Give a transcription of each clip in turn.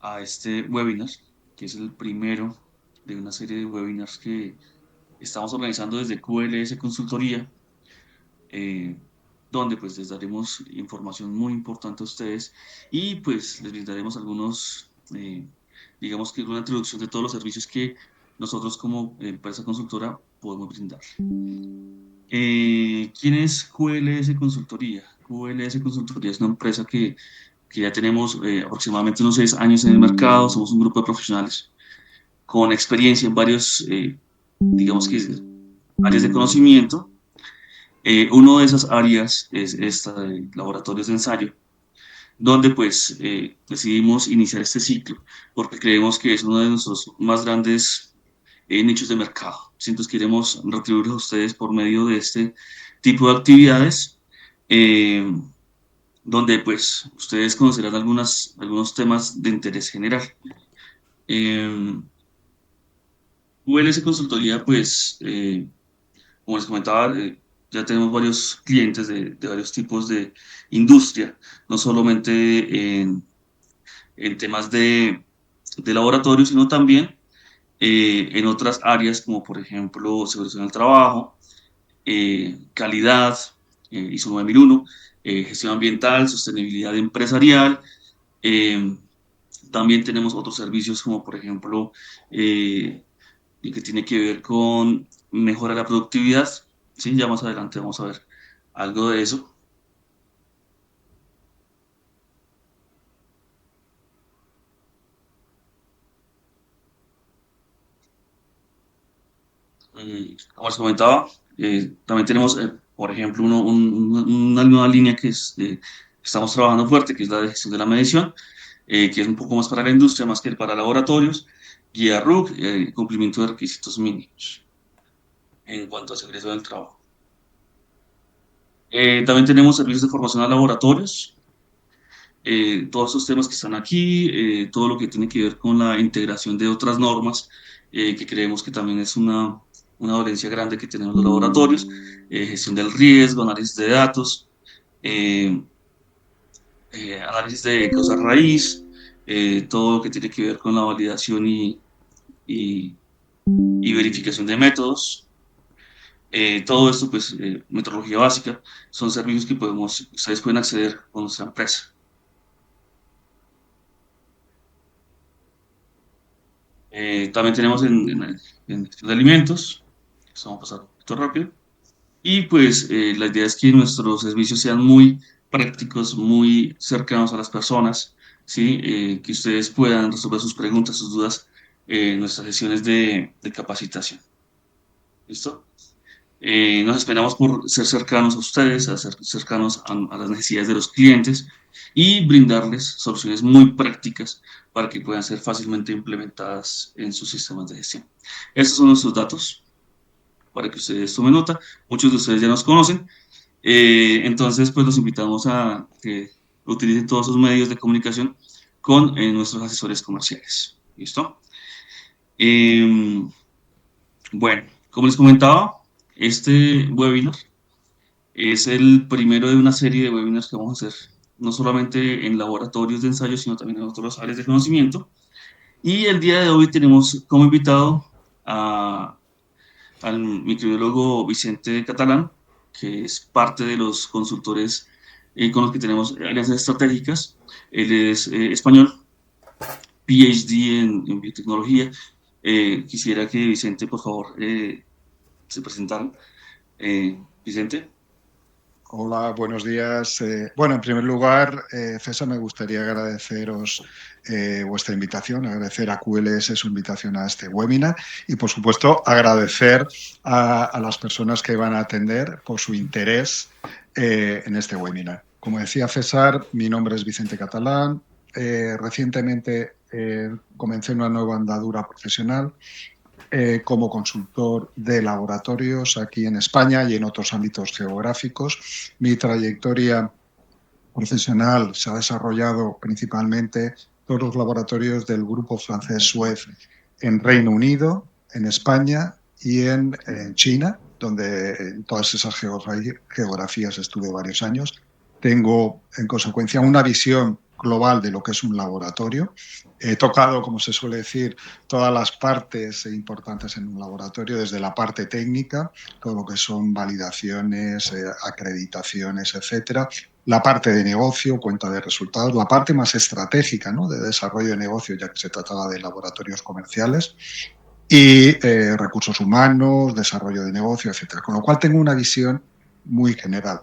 a este webinar, que es el primero de una serie de webinars que estamos organizando desde QLS Consultoría, eh, donde pues les daremos información muy importante a ustedes y pues les brindaremos algunos, digamos que una introducción de todos los servicios que nosotros como empresa consultora podemos brindar. ¿Quién es QLS Consultoría? QLS Consultoría es una empresa que ya tenemos aproximadamente unos 6 años en el mercado. Somos un grupo de profesionales con experiencia en varios, digamos que áreas de conocimiento. Uno de esas áreas es esta de laboratorios de ensayo, donde pues decidimos iniciar este ciclo porque creemos que es uno de nuestros más grandes nichos de mercado. Entonces queremos retribuir a ustedes por medio de este tipo de actividades, eh, donde pues ustedes conocerán algunos temas de interés general. Eh, ULS Consultoría, pues, como les comentaba, ya tenemos varios clientes de varios tipos de industria, no solamente en temas de laboratorio, sino también en otras áreas como por ejemplo seguridad en el trabajo, calidad, ISO 9001, gestión ambiental, sostenibilidad empresarial. eh, También tenemos otros servicios como por ejemplo el que tiene que ver con mejorar la productividad. Sí, ya más adelante vamos a ver algo de eso. Como les comentaba, también tenemos, por ejemplo, una nueva línea estamos trabajando fuerte, que es la de gestión de la medición, que es un poco más para la industria, más que para laboratorios, guía RUC, cumplimiento de requisitos mínimos en cuanto a seguridad del trabajo. También tenemos servicios de formación a laboratorios, todos esos temas que están aquí, todo lo que tiene que ver con la integración de otras normas, que creemos que también es una dolencia grande que tenemos los laboratorios, gestión del riesgo, análisis de datos, eh, análisis de causa raíz, todo lo que tiene que ver con la validación y, y verificación de métodos. Todo esto, pues, metodología básica, son servicios que ustedes pueden acceder con nuestra empresa. También tenemos en gestión de alimentos, esto vamos a pasar un poquito rápido. Y pues la idea es que nuestros servicios sean muy prácticos, muy cercanos a las personas, ¿sí? Que ustedes puedan resolver sus preguntas, sus dudas en nuestras sesiones de capacitación. ¿Listo? Nos esperamos por ser cercanos a ustedes, a ser cercanos a las necesidades de los clientes y brindarles soluciones muy prácticas para que puedan ser fácilmente implementadas en sus sistemas de gestión. Estos son nuestros datos para que ustedes tomen nota. Muchos de ustedes ya nos conocen, entonces pues los invitamos a que utilicen todos sus medios de comunicación con nuestros asesores comerciales. ¿Listo? Eh, bueno, como les comentaba, este webinar es el primero de una serie de webinars que vamos a hacer, no solamente en laboratorios de ensayo, sino también en otras áreas de conocimiento. Y el día de hoy tenemos como invitado a, al microbiólogo Vicente Catalán, que es parte de los consultores con los que tenemos alianzas estratégicas. Él es español, PhD en biotecnología. Quisiera que Vicente, por favor, se presentara. Vicente. Hola, buenos días. Bueno, en primer lugar, César, me gustaría agradeceros vuestra invitación, agradecer a QLS su invitación a este webinar y, por supuesto, agradecer a las personas que van a atender por su interés en este webinar. Como decía César, mi nombre es Vicente Catalán. Recientemente comencé una nueva andadura profesional como consultor de laboratorios aquí en España y en otros ámbitos geográficos. Mi trayectoria profesional se ha desarrollado principalmente en todos los laboratorios del grupo francés Suez en Reino Unido, en España y en China, donde en todas esas geografías estuve varios años. Tengo, en consecuencia, una visión global de lo que es un laboratorio. He tocado, como se suele decir, todas las partes importantes en un laboratorio, desde la parte técnica, todo lo que son validaciones, acreditaciones, etcétera, la parte de negocio, cuenta de resultados, la parte más estratégica, ¿no?, de desarrollo de negocio, ya que se trataba de laboratorios comerciales, y recursos humanos, desarrollo de negocio, etcétera. Con lo cual tengo una visión muy general.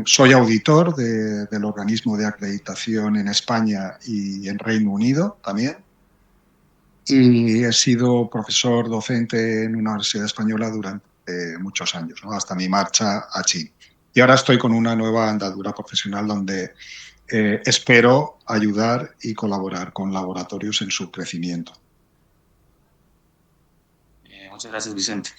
Soy auditor del organismo de acreditación en España y en Reino Unido también. Y he sido profesor docente en una universidad española durante muchos años, ¿no?, hasta mi marcha a China. Y ahora estoy con una nueva andadura profesional donde espero ayudar y colaborar con laboratorios en su crecimiento. Muchas gracias, Vicente.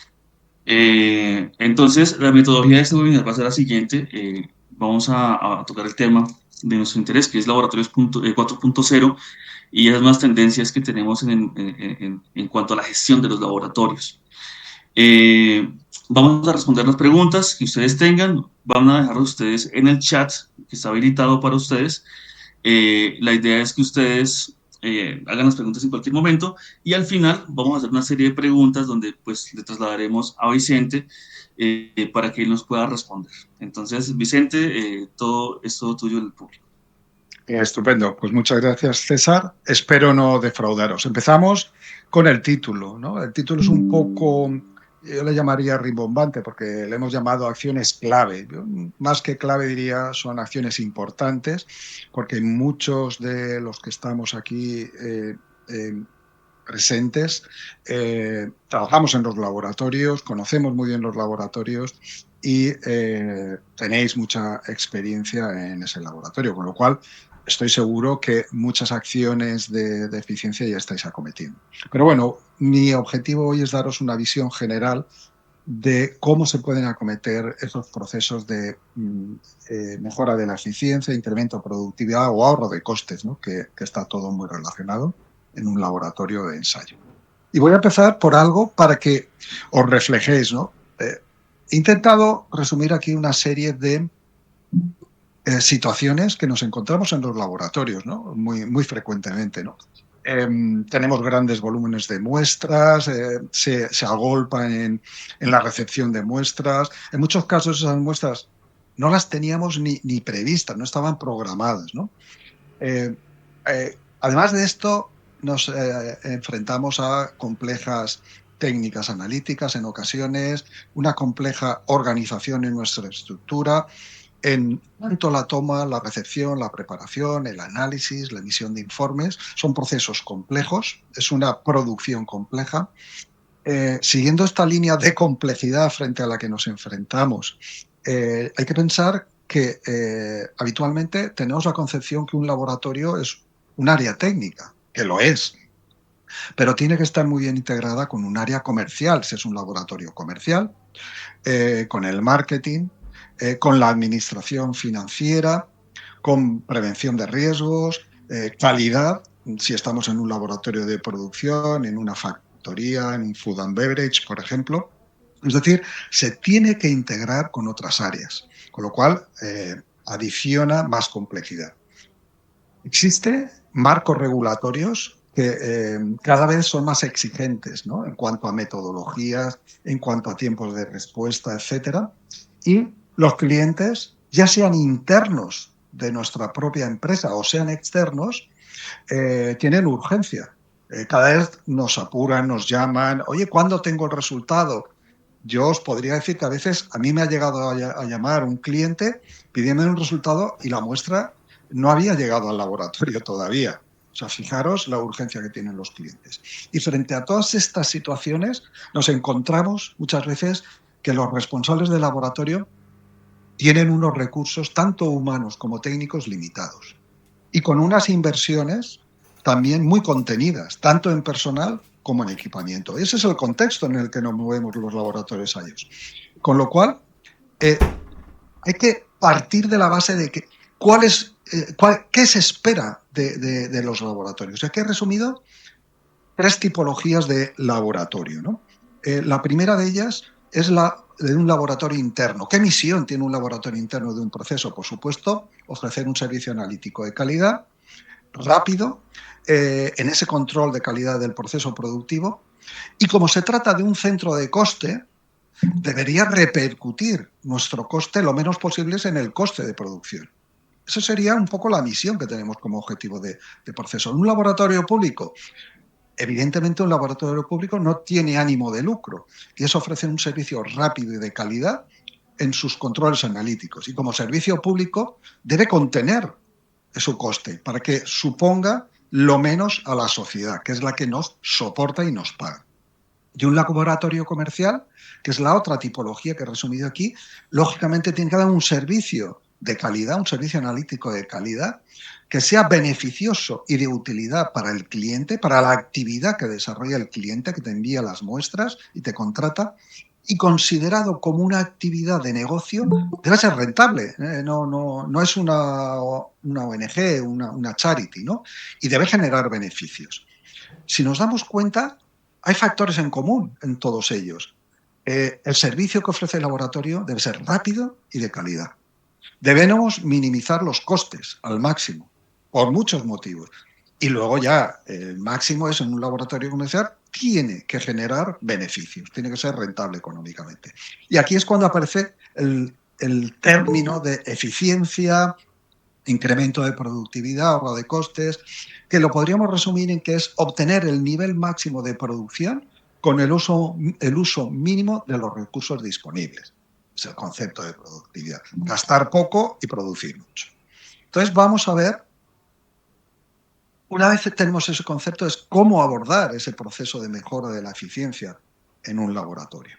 Entonces, la metodología de este webinar va a ser la siguiente. Vamos a tocar el tema de nuestro interés, que es Laboratorios 4.0 y esas nuevas tendencias que tenemos en cuanto a la gestión de los laboratorios. Eh, Vamos a responder las preguntas que ustedes tengan. Van a dejar ustedes en el chat que está habilitado para ustedes. La idea es que ustedes hagan las preguntas en cualquier momento y al final vamos a hacer una serie de preguntas donde pues le trasladaremos a Vicente para que él nos pueda responder. Entonces, Vicente, todo es todo tuyo del público. Estupendo, pues muchas gracias, César. Espero no defraudaros. Empezamos con el título, ¿no? El título es un poco, yo le llamaría rimbombante, porque le hemos llamado acciones clave. Yo, más que clave diría son acciones importantes, porque muchos de los que estamos aquí presentes trabajamos en los laboratorios, conocemos muy bien los laboratorios y tenéis mucha experiencia en ese laboratorio, con lo cual estoy seguro que muchas acciones de eficiencia ya estáis acometiendo. Pero bueno, mi objetivo hoy es daros una visión general de cómo se pueden acometer esos procesos de mejora de la eficiencia, incremento de productividad o ahorro de costes, ¿no?, que está todo muy relacionado en un laboratorio de ensayo. Y voy a empezar por algo para que os reflejéis, ¿no? He intentado resumir aquí una serie de situaciones que nos encontramos en los laboratorios, ¿no?, muy frecuentemente, ¿no? Tenemos grandes volúmenes de muestras, se agolpan en la recepción de muestras. En muchos casos esas muestras no las teníamos ni previstas, no estaban programadas, ¿no? Además de esto, nos enfrentamos a complejas técnicas analíticas en ocasiones, una compleja organización en nuestra estructura, en tanto la toma, la recepción, la preparación, el análisis, la emisión de informes. Son procesos complejos, es una producción compleja. Siguiendo esta línea de complejidad frente a la que nos enfrentamos, hay que pensar que habitualmente tenemos la concepción que un laboratorio es un área técnica, que lo es, pero tiene que estar muy bien integrada con un área comercial, si es un laboratorio comercial, con el marketing, con la administración financiera, con prevención de riesgos, calidad, si estamos en un laboratorio de producción, en una factoría, en un food and beverage, por ejemplo. Es decir, se tiene que integrar con otras áreas, con lo cual adiciona más complejidad. Existen marcos regulatorios que cada vez son más exigentes, ¿no?, en cuanto a metodologías, en cuanto a tiempos de respuesta, etcétera. Y los clientes, ya sean internos de nuestra propia empresa o sean externos, tienen urgencia. Cada vez nos apuran, nos llaman, oye, ¿cuándo tengo el resultado? Yo os podría decir que a veces a mí me ha llegado a llamar un cliente pidiéndome un resultado y la muestra no había llegado al laboratorio todavía. O sea, fijaros la urgencia que tienen los clientes. Y frente a todas estas situaciones nos encontramos muchas veces que los responsables del laboratorio tienen unos recursos, tanto humanos como técnicos, limitados. Y con unas inversiones también muy contenidas, tanto en personal como en equipamiento. Ese es el contexto en el que nos movemos los laboratorios IOS. Con lo cual, hay que partir de la base de que qué se espera de los laboratorios. Aquí he resumido 3 tipologías de laboratorio, ¿no? La primera de ellas es la de un laboratorio interno. ¿Qué misión tiene un laboratorio interno de un proceso? Por supuesto, ofrecer un servicio analítico de calidad, rápido, en ese control de calidad del proceso productivo. Y como se trata de un centro de coste, debería repercutir nuestro coste lo menos posible en el coste de producción. Esa sería un poco la misión que tenemos como objetivo de proceso. En un laboratorio público, evidentemente un laboratorio público no tiene ánimo de lucro y es ofrecer un servicio rápido y de calidad en sus controles analíticos. Y como servicio público debe contener su coste para que suponga lo menos a la sociedad, que es la que nos soporta y nos paga. Y un laboratorio comercial, que es la otra tipología que he resumido aquí, lógicamente tiene que dar un servicio de calidad, un servicio analítico de calidad, que sea beneficioso y de utilidad para el cliente, para la actividad que desarrolla el cliente, que te envía las muestras y te contrata, y considerado como una actividad de negocio, debe ser rentable. No es una ONG, una charity, ¿no? Y debe generar beneficios. Si nos damos cuenta, hay factores en común en todos ellos. El servicio que ofrece el laboratorio debe ser rápido y de calidad. Debemos minimizar los costes al máximo, por muchos motivos. Y luego ya el máximo es en un laboratorio comercial, tiene que beneficios, tiene que ser rentable económicamente. Y aquí es cuando aparece el término de eficiencia, incremento de productividad, ahorro de costes, que lo podríamos resumir en que es obtener el nivel máximo de producción con el uso mínimo de los recursos disponibles. Es el concepto de productividad. Gastar poco y producir mucho. Entonces vamos a ver, una vez que tenemos ese concepto, es cómo abordar ese proceso de mejora de la eficiencia en un laboratorio.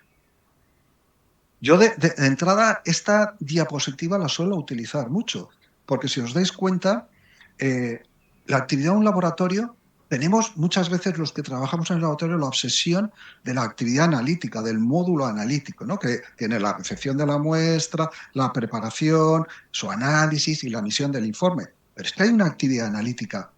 Yo de entrada esta diapositiva la suelo utilizar mucho, porque si os dais cuenta, la actividad de un laboratorio, tenemos muchas veces los que trabajamos en el laboratorio la obsesión de la actividad analítica, del módulo analítico, ¿no? Que tiene la recepción de la muestra, la preparación, su análisis y la emisión del informe. Pero es que hay una actividad analítica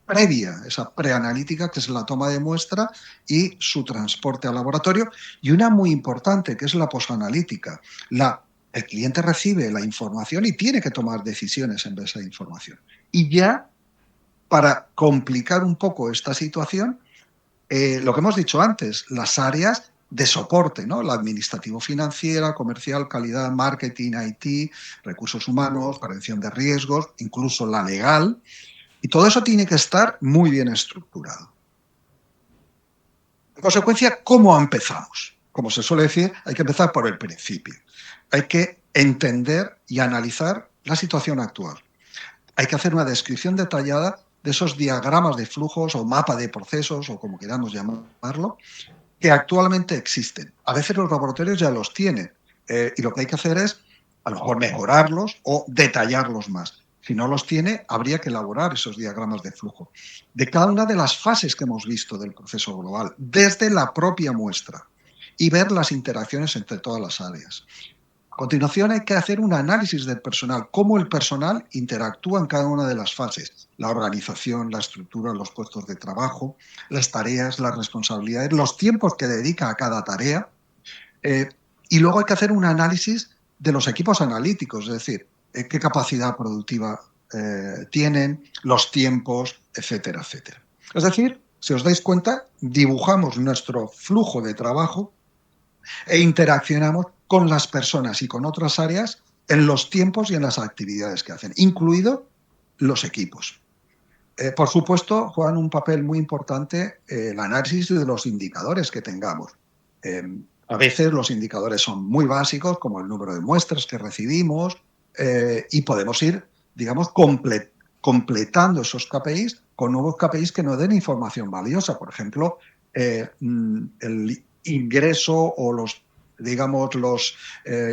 previa, esa preanalítica, que es la toma de muestra y su transporte al laboratorio, y una muy importante, que es la posanalítica. El cliente recibe la información y tiene que tomar decisiones en base a esa información. Y ya, para complicar un poco esta situación, lo que hemos dicho antes, las áreas de soporte, ¿no? La administrativo-financiera, comercial, calidad, marketing, IT, recursos humanos, prevención de riesgos, incluso la legal, y todo eso tiene que estar muy bien estructurado. En consecuencia, ¿cómo empezamos? Como se suele decir, hay que empezar por el principio. Hay que entender y analizar la situación actual. Hay que hacer una descripción detallada de esos diagramas de flujos o mapa de procesos, o como queramos llamarlo, que actualmente existen. A veces los laboratorios ya los tienen, y lo que hay que hacer es a lo mejor mejorarlos o detallarlos más. Si no los tiene, habría que elaborar esos diagramas de flujo de cada una de las fases que hemos visto del proceso global, desde la propia muestra, y ver las interacciones entre todas las áreas. A continuación hay que hacer un análisis del personal, cómo el personal interactúa en cada una de las fases, la organización, la estructura, los puestos de trabajo, las tareas, las responsabilidades, los tiempos que dedica a cada tarea, y luego hay que hacer un análisis de los equipos analíticos, es decir, qué capacidad productiva tienen, los tiempos, etcétera, etcétera. Es decir, si os dais cuenta, dibujamos nuestro flujo de trabajo e interaccionamos con las personas y con otras áreas en los tiempos y en las actividades que hacen, incluido los equipos. Por supuesto, juegan un papel muy importante el análisis de los indicadores que tengamos. A veces los indicadores son muy básicos, como el número de muestras que recibimos, y podemos ir, digamos, completando esos KPIs con nuevos KPIs que nos den información valiosa. Por ejemplo, el ingreso o los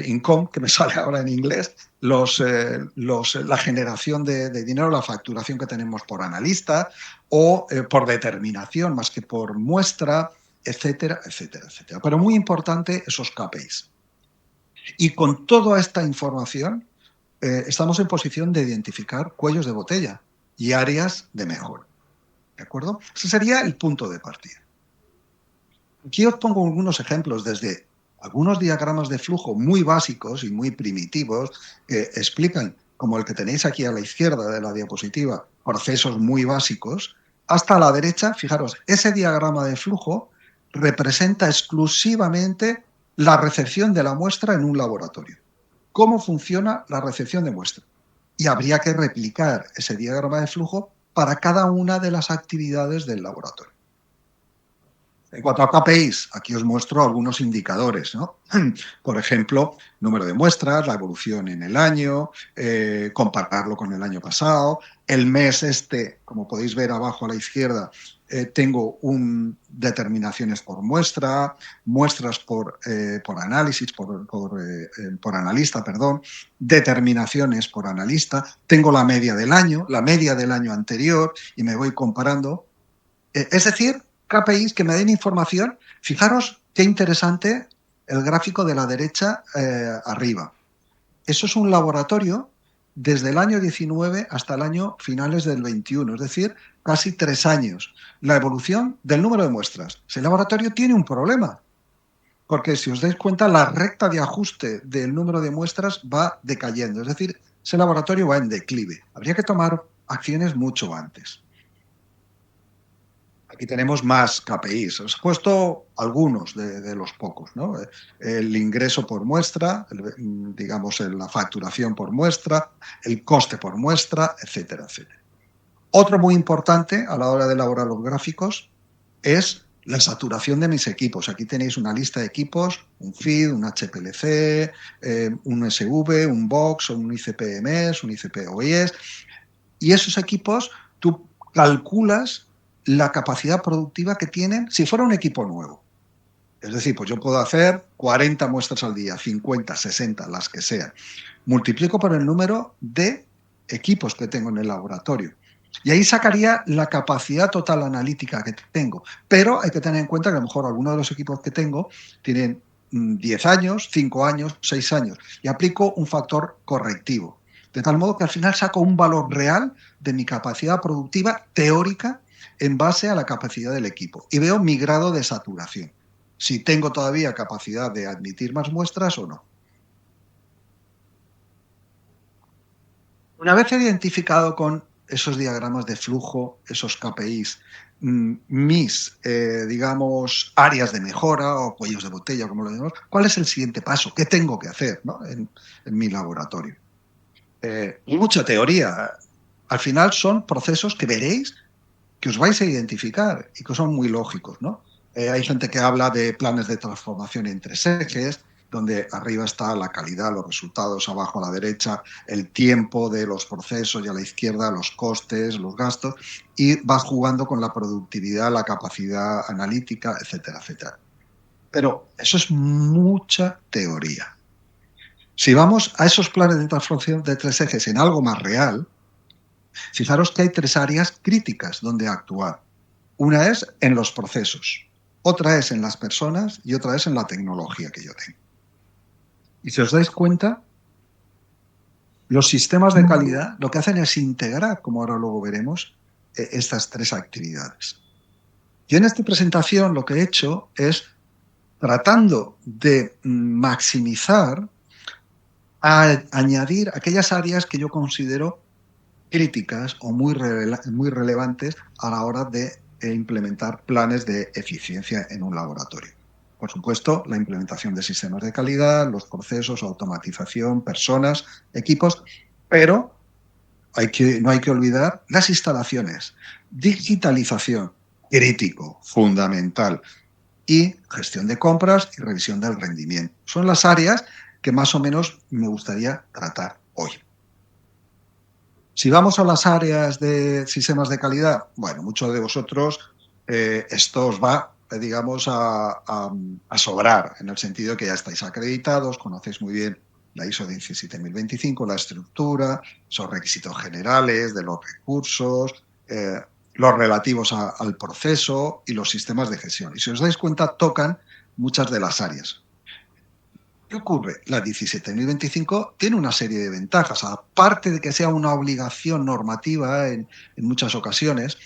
income, que me sale ahora en inglés, la generación de dinero, la facturación que tenemos por analista o por determinación más que por muestra, etcétera, etcétera, etcétera. Pero muy importante esos KPIs. Y con toda esta información estamos en posición de identificar cuellos de botella y áreas de mejora. ¿De acuerdo? Ese sería el punto de partida. Aquí os pongo algunos ejemplos desde algunos diagramas de flujo muy básicos y muy primitivos que explican, como el que tenéis aquí a la izquierda de la diapositiva, procesos muy básicos, hasta a la derecha, fijaros, ese diagrama de flujo representa exclusivamente la recepción de la muestra en un laboratorio. ¿Cómo funciona la recepción de muestra? Y habría que replicar ese diagrama de flujo para cada una de las actividades del laboratorio. En cuanto a KPIs, aquí os muestro algunos indicadores, ¿no? Por ejemplo, número de muestras, la evolución en el año, compararlo con el año pasado. El mes este, como podéis ver abajo a la izquierda, tengo determinaciones por muestra, muestras por análisis, por analista, perdón, determinaciones por analista. Tengo la media del año anterior y me voy comparando. Es decir, KPIs que me den información. Fijaros qué interesante el gráfico de la derecha arriba. Eso es un laboratorio desde el año 19 hasta el año finales del 21, es decir, casi 3 años. La evolución del número de muestras. Ese laboratorio tiene un problema, porque si os dais cuenta, la recta de ajuste del número de muestras va decayendo, es decir, ese laboratorio va en declive. Habría que tomar acciones mucho antes. Aquí tenemos más KPIs. Os he puesto algunos de los pocos, ¿no? El ingreso por muestra, digamos, la facturación por muestra, el coste por muestra, etcétera, etcétera. Otro muy importante a la hora de elaborar los gráficos es la saturación de mis equipos. Aquí tenéis una lista de equipos, un feed, un HPLC, un SV, un Box, un ICP-MS, un ICP-OIS, y esos equipos tú calculas la capacidad productiva que tienen si fuera un equipo nuevo. Es decir, pues yo puedo hacer 40 muestras al día, 50, 60, las que sean. Multiplico por el número de equipos que tengo en el laboratorio. Y ahí sacaría la capacidad total analítica que tengo. Pero hay que tener en cuenta que a lo mejor algunos de los equipos que tengo tienen 10 años, 5 años, 6 años. Y aplico un factor correctivo. De tal modo que al final saco un valor real de mi capacidad productiva teórica en base a la capacidad del equipo. Y veo mi grado de saturación. Si tengo todavía capacidad de admitir más muestras o no. Una vez identificado con esos diagramas de flujo, esos KPIs, mis, digamos, áreas de mejora o cuellos de botella, como lo llamamos, ¿cuál es el siguiente paso? ¿Qué tengo que hacer, ¿no? en mi laboratorio? Hay mucha teoría. Al final son procesos que veréis que os vais a identificar y que son muy lógicos, ¿no? Hay gente que habla de planes de transformación en 3 ejes, donde arriba está la calidad, los resultados, abajo a la derecha el tiempo de los procesos y a la izquierda los costes, los gastos, y vas jugando con la productividad, la capacidad analítica, etcétera, etcétera. Pero eso es mucha teoría. Si vamos a esos planes de transformación de 3 ejes en algo más real, fijaros que hay 3 áreas críticas donde actuar. Una es en los procesos, otra es en las personas y otra es en la tecnología que yo tengo. Y si os dais cuenta, los sistemas de calidad lo que hacen es integrar, como ahora luego veremos, estas 3 actividades. Yo en esta presentación lo que he hecho es, tratando de maximizar, añadir aquellas áreas que yo considero críticas o muy relevantes a la hora de implementar planes de eficiencia en un laboratorio. Por supuesto, la implementación de sistemas de calidad, los procesos, automatización, personas, equipos, pero no hay que olvidar las instalaciones, digitalización, crítico, fundamental, y gestión de compras y revisión del rendimiento. Son las áreas que más o menos me gustaría tratar hoy. Si vamos a las áreas de sistemas de calidad, bueno, muchos de vosotros esto os va, digamos, a sobrar, en el sentido que ya estáis acreditados, conocéis muy bien la ISO 17025, la estructura, esos requisitos generales de los recursos, los relativos al proceso y los sistemas de gestión. Y si os dais cuenta, tocan muchas de las áreas. ¿Qué ocurre? La 17.025 tiene una serie de ventajas. Aparte de que sea una obligación normativa en muchas ocasiones,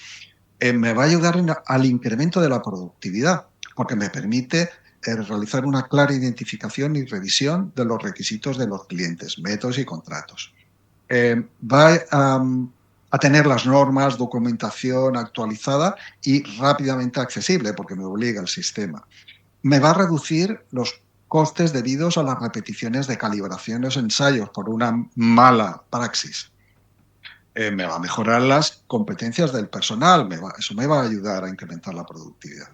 me va a ayudar al incremento de la productividad, porque me permite realizar una clara identificación y revisión de los requisitos de los clientes, métodos y contratos. Va a tener las normas, documentación actualizada y rápidamente accesible, porque me obliga el sistema. Me va a reducir los costes debidos a las repeticiones de calibraciones o ensayos por una mala praxis. Me va a mejorar las competencias del personal, eso me va a ayudar a incrementar la productividad.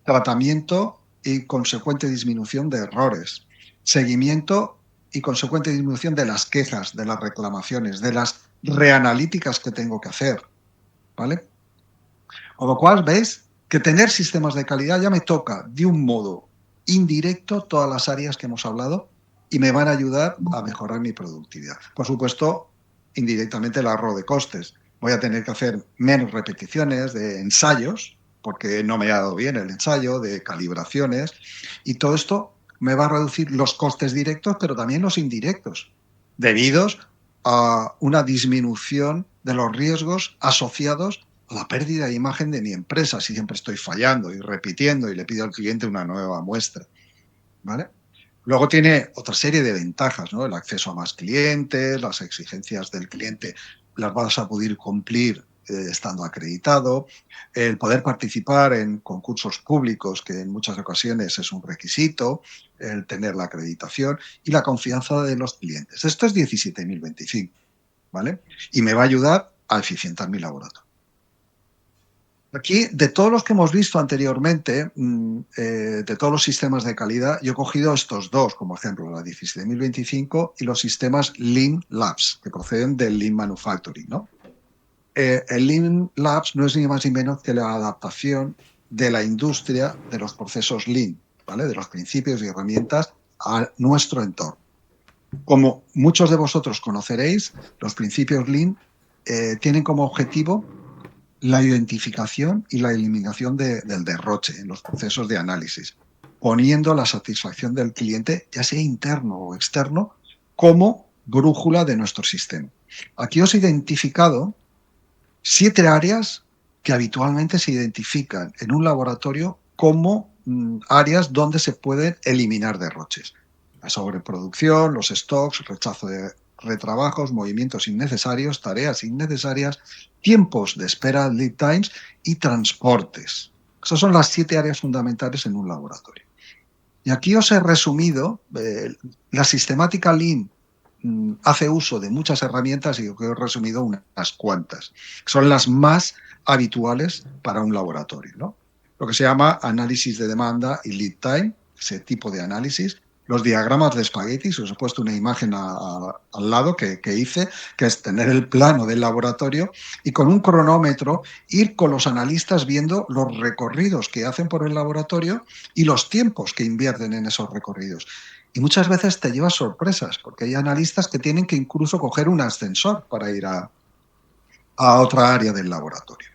Tratamiento y consecuente disminución de errores. Seguimiento y consecuente disminución de las quejas, de las reclamaciones, de las reanalíticas que tengo que hacer, ¿vale? Con lo cual, veis que tener sistemas de calidad ya me toca de un modo indirecto todas las áreas que hemos hablado y me van a ayudar a mejorar mi productividad. Por supuesto, indirectamente el ahorro de costes. Voy a tener que hacer menos repeticiones de ensayos, porque no me ha dado bien el ensayo, de calibraciones, y todo esto me va a reducir los costes directos, pero también los indirectos, debidos a una disminución de los riesgos asociados a la pérdida de imagen de mi empresa si siempre estoy fallando y repitiendo y le pido al cliente una nueva muestra, ¿vale? Luego tiene otra serie de ventajas, ¿no? El acceso a más clientes, las exigencias del cliente las vas a poder cumplir estando acreditado, el poder participar en concursos públicos, que en muchas ocasiones es un requisito, el tener la acreditación y la confianza de los clientes. Esto es 17.025, ¿vale? Y me va a ayudar a eficientar mi laboratorio. Aquí, de todos los que hemos visto anteriormente, de todos los sistemas de calidad, yo he cogido estos dos como ejemplo, la 17.025 y los sistemas Lean Labs, que proceden del Lean Manufacturing, ¿no? El Lean Labs no es ni más ni menos que la adaptación de la industria de los procesos Lean, ¿vale? De los principios y herramientas a nuestro entorno. Como muchos de vosotros conoceréis, los principios Lean tienen como objetivo la identificación y la eliminación del derroche en los procesos de análisis, poniendo la satisfacción del cliente, ya sea interno o externo, como brújula de nuestro sistema. Aquí os he identificado 7 áreas que habitualmente se identifican en un laboratorio como áreas donde se pueden eliminar derroches. La sobreproducción, los stocks, rechazo de retrabajos, movimientos innecesarios, tareas innecesarias, tiempos de espera, lead times y transportes. Esas son las 7 áreas fundamentales en un laboratorio. Y aquí os he resumido, la sistemática Lean hace uso de muchas herramientas y os he resumido unas cuantas. Son las más habituales para un laboratorio, ¿no? Lo que se llama análisis de demanda y lead time, ese tipo de análisis. Los diagramas de espagueti, os he puesto una imagen al lado que hice, que es tener el plano del laboratorio y con un cronómetro ir con los analistas viendo los recorridos que hacen por el laboratorio y los tiempos que invierten en esos recorridos. Y muchas veces te llevas sorpresas, porque hay analistas que tienen que incluso coger un ascensor para ir a otra área del laboratorio.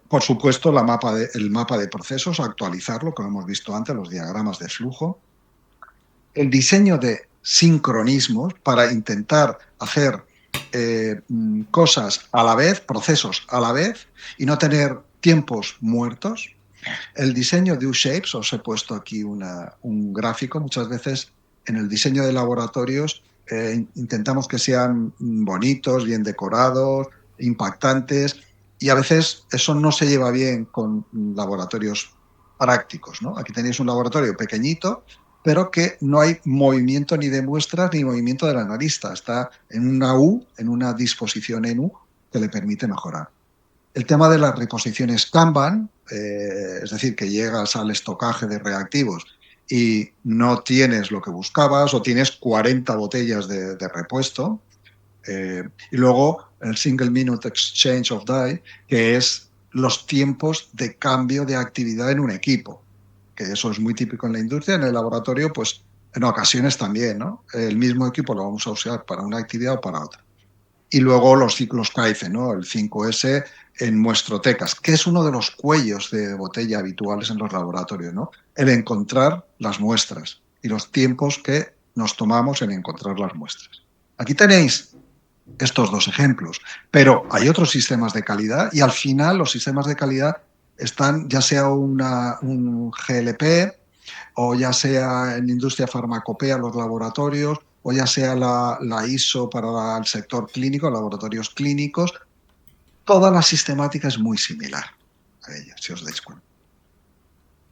Por supuesto, el mapa de procesos, actualizarlo, como hemos visto antes, los diagramas de flujo. El diseño de sincronismos para intentar hacer cosas a la vez, procesos a la vez, y no tener tiempos muertos. El diseño de U-Shapes, os he puesto aquí un gráfico. Muchas veces en el diseño de laboratorios intentamos que sean bonitos, bien decorados, impactantes, y a veces eso no se lleva bien con laboratorios prácticos, ¿no? Aquí tenéis un laboratorio pequeñito, pero que no hay movimiento ni de muestras ni movimiento del analista. Está en una U, en una disposición en U, que le permite mejorar. El tema de las reposiciones Kanban, es decir, que llegas al estocaje de reactivos y no tienes lo que buscabas o tienes 40 botellas de repuesto. Y luego el Single Minute Exchange of Die, que es los tiempos de cambio de actividad en un equipo, que eso es muy típico en la industria. En el laboratorio, pues en ocasiones también, ¿no? El mismo equipo lo vamos a usar para una actividad o para otra. Y luego los ciclos Kaizen, ¿no? El 5S en muestrotecas, que es uno de los cuellos de botella habituales en los laboratorios, ¿no? El encontrar las muestras y los tiempos que nos tomamos en encontrar las muestras. Aquí tenéis estos dos ejemplos, pero hay otros sistemas de calidad y al final los sistemas de calidad están ya sea un GLP o ya sea en industria farmacopea, los laboratorios, o ya sea la ISO para el sector clínico, laboratorios clínicos, toda la sistemática es muy similar a ella, si os dais cuenta.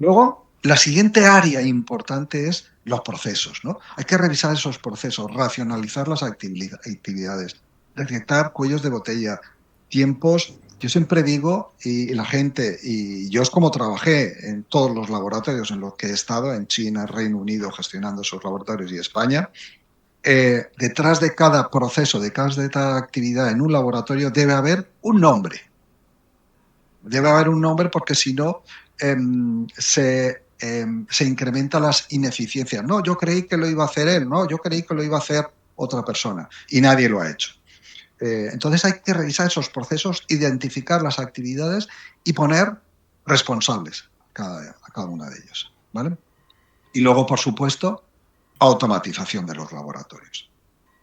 Luego, la siguiente área importante es los procesos, ¿no? Hay que revisar esos procesos, racionalizar las actividades, detectar cuellos de botella, tiempos. Yo siempre digo, y la gente, y yo es como trabajé en todos los laboratorios en los que he estado, en China, Reino Unido, gestionando esos laboratorios y España, detrás de cada proceso, detrás de cada actividad en un laboratorio debe haber un nombre. Debe haber un nombre porque si no se incrementan las ineficiencias. No, yo creí que lo iba a hacer él, no, yo creí que lo iba a hacer otra persona y nadie lo ha hecho. Entonces hay que revisar esos procesos, identificar las actividades y poner responsables a cada una de ellas, ¿vale? Y luego, por supuesto, automatización de los laboratorios.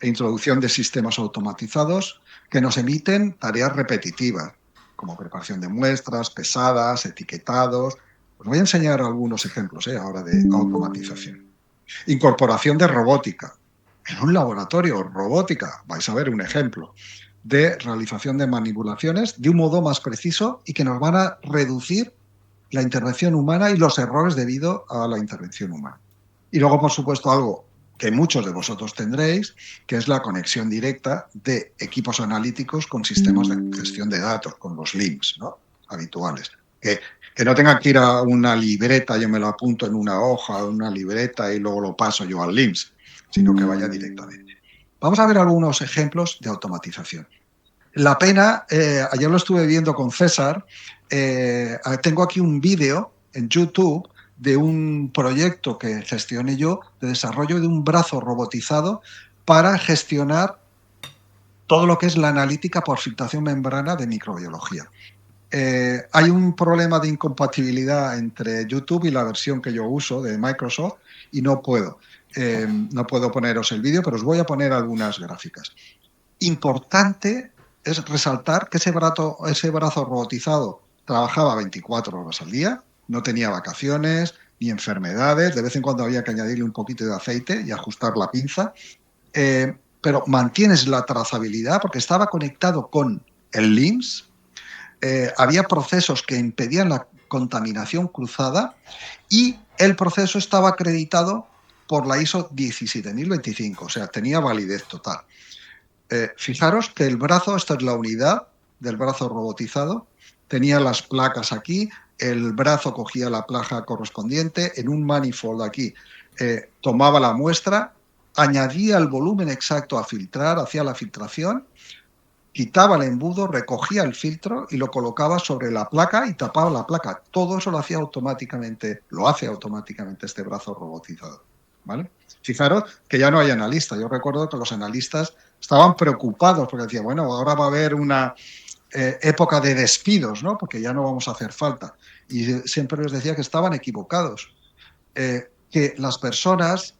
Introducción de sistemas automatizados que nos emiten tareas repetitivas, como preparación de muestras, pesadas, etiquetados. Os voy a enseñar algunos ejemplos ahora de automatización. Incorporación de robótica. En un laboratorio, robótica, vais a ver un ejemplo de realización de manipulaciones de un modo más preciso y que nos van a reducir la intervención humana y los errores debido a la intervención humana. Y luego, por supuesto, algo que muchos de vosotros tendréis, que es la conexión directa de equipos analíticos con sistemas de gestión de datos, con los LIMS, ¿no? Habituales. Que no tengan que ir a una libreta, yo me lo apunto en una hoja, una libreta y luego lo paso yo al LIMS, sino que vaya directamente. Vamos a ver algunos ejemplos de automatización. La pena, ayer lo estuve viendo con César, tengo aquí un vídeo en YouTube de un proyecto que gestioné yo de desarrollo de un brazo robotizado para gestionar todo lo que es la analítica por filtración membrana de microbiología. Hay un problema de incompatibilidad entre YouTube y la versión que yo uso de Microsoft y no puedo poneros el vídeo, pero os voy a poner algunas gráficas. Importante es resaltar que ese brazo robotizado trabajaba 24 horas al día, no tenía vacaciones ni enfermedades, de vez en cuando había que añadirle un poquito de aceite y ajustar la pinza, pero mantienes la trazabilidad porque estaba conectado con el LIMS, había procesos que impedían la contaminación cruzada y el proceso estaba acreditado por la ISO 17025, o sea, tenía validez total. Fijaros que el brazo, esta es la unidad del brazo robotizado, tenía las placas aquí, el brazo cogía la placa correspondiente, en un manifold aquí tomaba la muestra, añadía el volumen exacto a filtrar, hacía la filtración, quitaba el embudo, recogía el filtro y lo colocaba sobre la placa y tapaba la placa. Todo eso lo hace automáticamente este brazo robotizado, ¿vale? Fijaros que ya no hay analistas. Yo recuerdo que los analistas estaban preocupados porque decían, bueno, ahora va a haber una época de despidos, ¿no? Porque ya no vamos a hacer falta. Y siempre les decía que estaban equivocados, que las personas,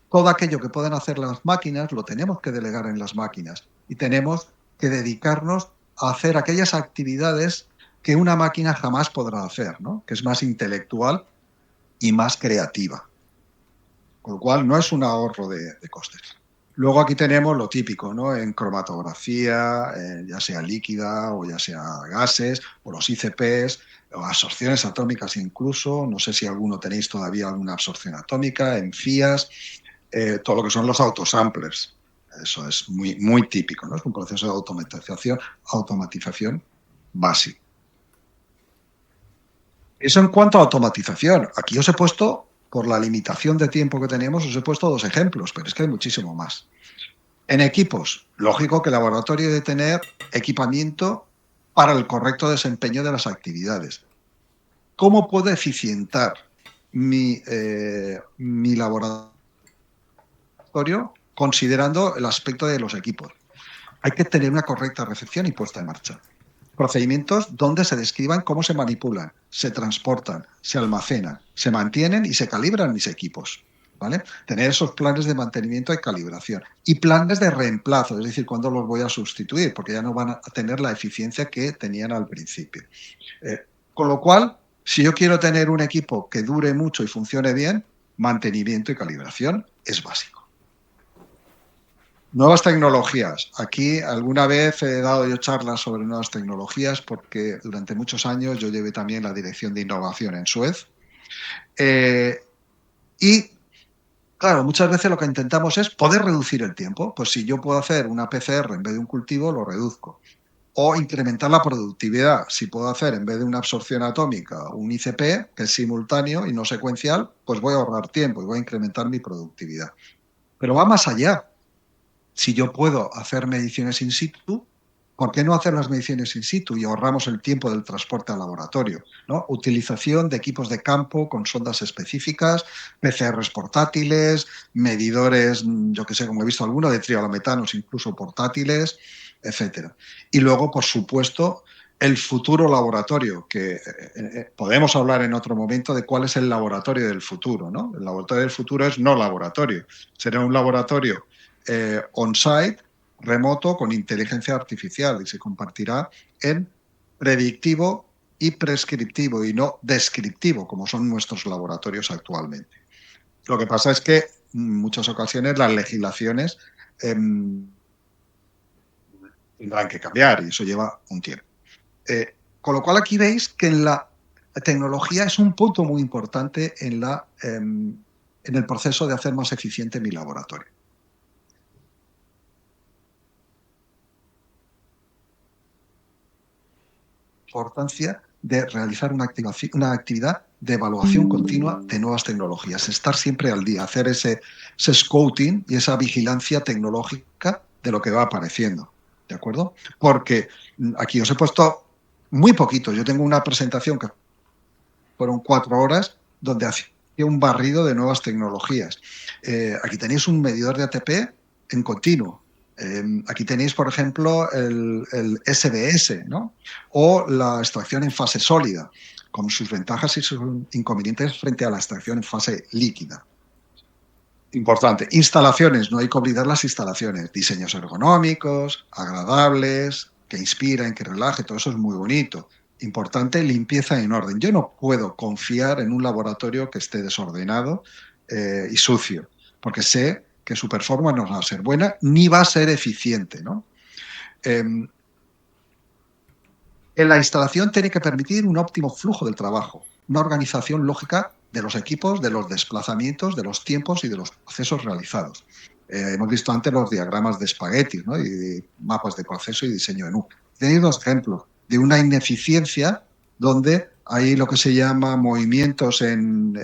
todo aquello que pueden hacer las máquinas, lo tenemos que delegar en las máquinas y tenemos que dedicarnos a hacer aquellas actividades que una máquina jamás podrá hacer, ¿no? Que es más intelectual y más creativa. Con lo cual no es un ahorro de costes. Luego aquí tenemos lo típico, ¿no? En cromatografía, ya sea líquida o ya sea gases, o los ICPs, o absorciones atómicas incluso. No sé si alguno tenéis todavía alguna absorción atómica, en FIAS, todo lo que son los autosamplers. Eso es muy, muy típico, ¿no? Es un proceso de automatización básico. Eso en cuanto a automatización. Aquí os he puesto, por la limitación de tiempo que tenemos, os he puesto 2 ejemplos, pero es que hay muchísimo más. En equipos, lógico que el laboratorio debe tener equipamiento para el correcto desempeño de las actividades. ¿Cómo puedo eficientar mi laboratorio considerando el aspecto de los equipos? Hay que tener una correcta recepción y puesta en marcha. Procedimientos donde se describan cómo se manipulan, se transportan, se almacenan, se mantienen y se calibran mis equipos, ¿vale? Tener esos planes de mantenimiento y calibración. Y planes de reemplazo, es decir, cuándo los voy a sustituir, porque ya no van a tener la eficiencia que tenían al principio. Con lo cual, Si yo quiero tener un equipo que dure mucho y funcione bien, mantenimiento y calibración es básico. Nuevas tecnologías. Aquí alguna vez he dado yo charlas sobre nuevas tecnologías porque durante muchos años yo llevé también la dirección de innovación en Suez. Eh, y claro, muchas veces lo que intentamos es poder reducir el tiempo. Pues si yo puedo hacer una PCR en vez de un cultivo, lo reduzco. O incrementar la productividad. Si puedo hacer en vez de una absorción atómica un ICP, que es simultáneo y no secuencial, pues voy a ahorrar tiempo y voy a incrementar mi productividad. Pero va más allá. Si yo puedo hacer mediciones in situ, ¿por qué no hacer las mediciones in situ y ahorramos el tiempo del transporte al laboratorio? ¿No? Utilización de equipos de campo con sondas específicas, PCRs portátiles, medidores, yo que sé, como he visto alguno, de trialometanos incluso portátiles, etcétera. Y luego, por supuesto, el futuro laboratorio, que podemos hablar en otro momento de cuál es el laboratorio del futuro, ¿no? El laboratorio del futuro es no laboratorio, será un laboratorio on-site, remoto, con inteligencia artificial y se compartirá en predictivo y prescriptivo y no descriptivo, como son nuestros laboratorios actualmente. Lo que pasa es que en muchas ocasiones las legislaciones eh, tendrán que cambiar y eso lleva un tiempo. Con lo cual aquí veis que en la tecnología es un punto muy importante en el proceso de hacer más eficiente mi laboratorio. Importancia de realizar una actividad de evaluación continua de nuevas tecnologías, estar siempre al día, hacer ese scouting y esa vigilancia tecnológica de lo que va apareciendo, ¿de acuerdo? Porque aquí os he puesto muy poquito, yo tengo una presentación que fueron 4 horas donde hacía un barrido de nuevas tecnologías. Aquí tenéis un medidor de ATP en continuo. Aquí tenéis, por ejemplo, el SBS, ¿no? O la extracción en fase sólida, con sus ventajas y sus inconvenientes frente a la extracción en fase líquida. Importante. Instalaciones, no hay que olvidar las instalaciones. Diseños ergonómicos, agradables, que inspiren, que relaje, todo eso es muy bonito. Importante, limpieza en orden. Yo no puedo confiar en un laboratorio que esté desordenado y sucio, porque sé que su performance no va a ser buena ni va a ser eficiente, ¿no? En la instalación tiene que permitir un óptimo flujo del trabajo, una organización lógica de los equipos, de los desplazamientos, de los tiempos y de los procesos realizados. Hemos visto antes los diagramas de espagueti, ¿no? Y mapas de proceso y diseño en U. Tenéis dos ejemplos de una ineficiencia donde hay lo que se llama movimientos en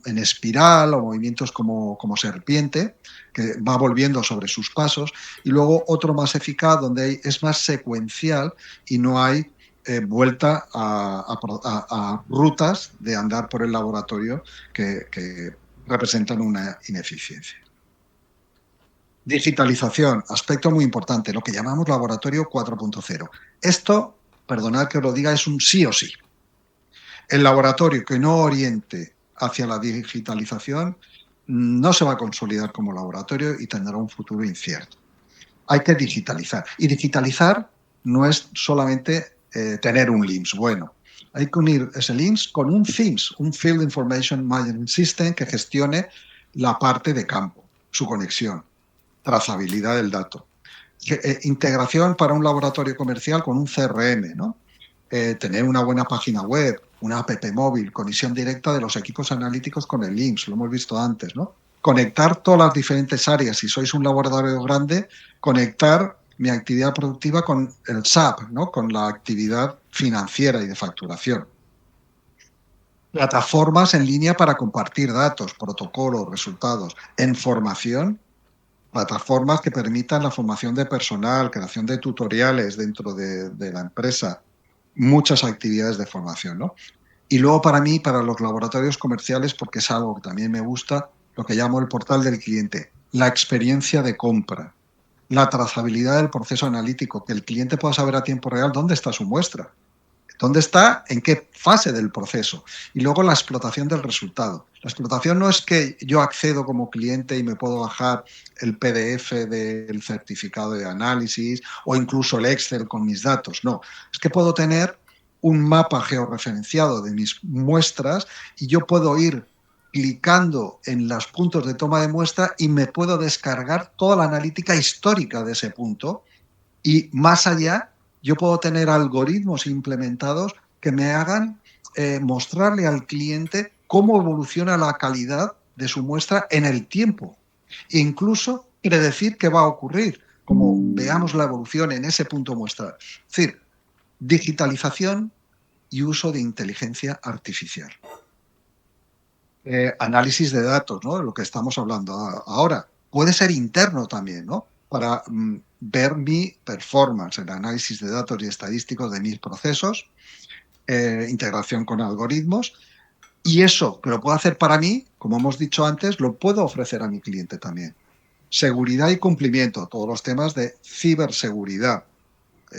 espiral o movimientos como serpiente, que va volviendo sobre sus pasos, y luego otro más eficaz donde es más secuencial y no hay vuelta a rutas de andar por el laboratorio que representan una ineficiencia. Digitalización, aspecto muy importante, lo que llamamos laboratorio 4.0. Esto, perdonad que os lo diga, es un sí o sí. El laboratorio que no oriente hacia la digitalización no se va a consolidar como laboratorio y tendrá un futuro incierto. Hay que digitalizar. Y digitalizar no es solamente tener un LIMS bueno. Hay que unir ese LIMS con un FIMS, un Field Information Management System, que gestione la parte de campo, su conexión, trazabilidad del dato. Integración para un laboratorio comercial con un CRM, ¿no? Tener una buena página web, una app móvil, conexión directa de los equipos analíticos con el LIMS, lo hemos visto antes, ¿no? Conectar todas las diferentes áreas. Si sois un laboratorio grande, conectar mi actividad productiva con el SAP, ¿no? Con la actividad financiera y de facturación. Plataformas en línea para compartir datos, protocolos, resultados. En formación, plataformas que permitan la formación de personal, creación de tutoriales dentro de la empresa, muchas actividades de formación, ¿no? Y luego para mí, para los laboratorios comerciales, porque es algo que también me gusta, lo que llamo el portal del cliente, la experiencia de compra, la trazabilidad del proceso analítico, que el cliente pueda saber a tiempo real dónde está su muestra, dónde está, en qué fase del proceso. Y luego la explotación del resultado. La explotación no es que yo accedo como cliente y me puedo bajar el PDF del certificado de análisis o incluso el Excel con mis datos. No, es que puedo tener un mapa georreferenciado de mis muestras y yo puedo ir clicando en los puntos de toma de muestra y me puedo descargar toda la analítica histórica de ese punto. Y más allá, yo puedo tener algoritmos implementados que me hagan mostrarle al cliente cómo evoluciona la calidad de su muestra en el tiempo. E incluso predecir qué va a ocurrir, como veamos la evolución en ese punto muestra. Es decir, digitalización y uso de inteligencia artificial. Análisis de datos, ¿no? Lo que estamos hablando ahora. Puede ser interno también, ¿no? Para ver mi performance, el análisis de datos y estadísticos de mis procesos, integración con algoritmos, y eso que lo puedo hacer para mí, como hemos dicho antes, lo puedo ofrecer a mi cliente también. Seguridad y cumplimiento, todos los temas de ciberseguridad,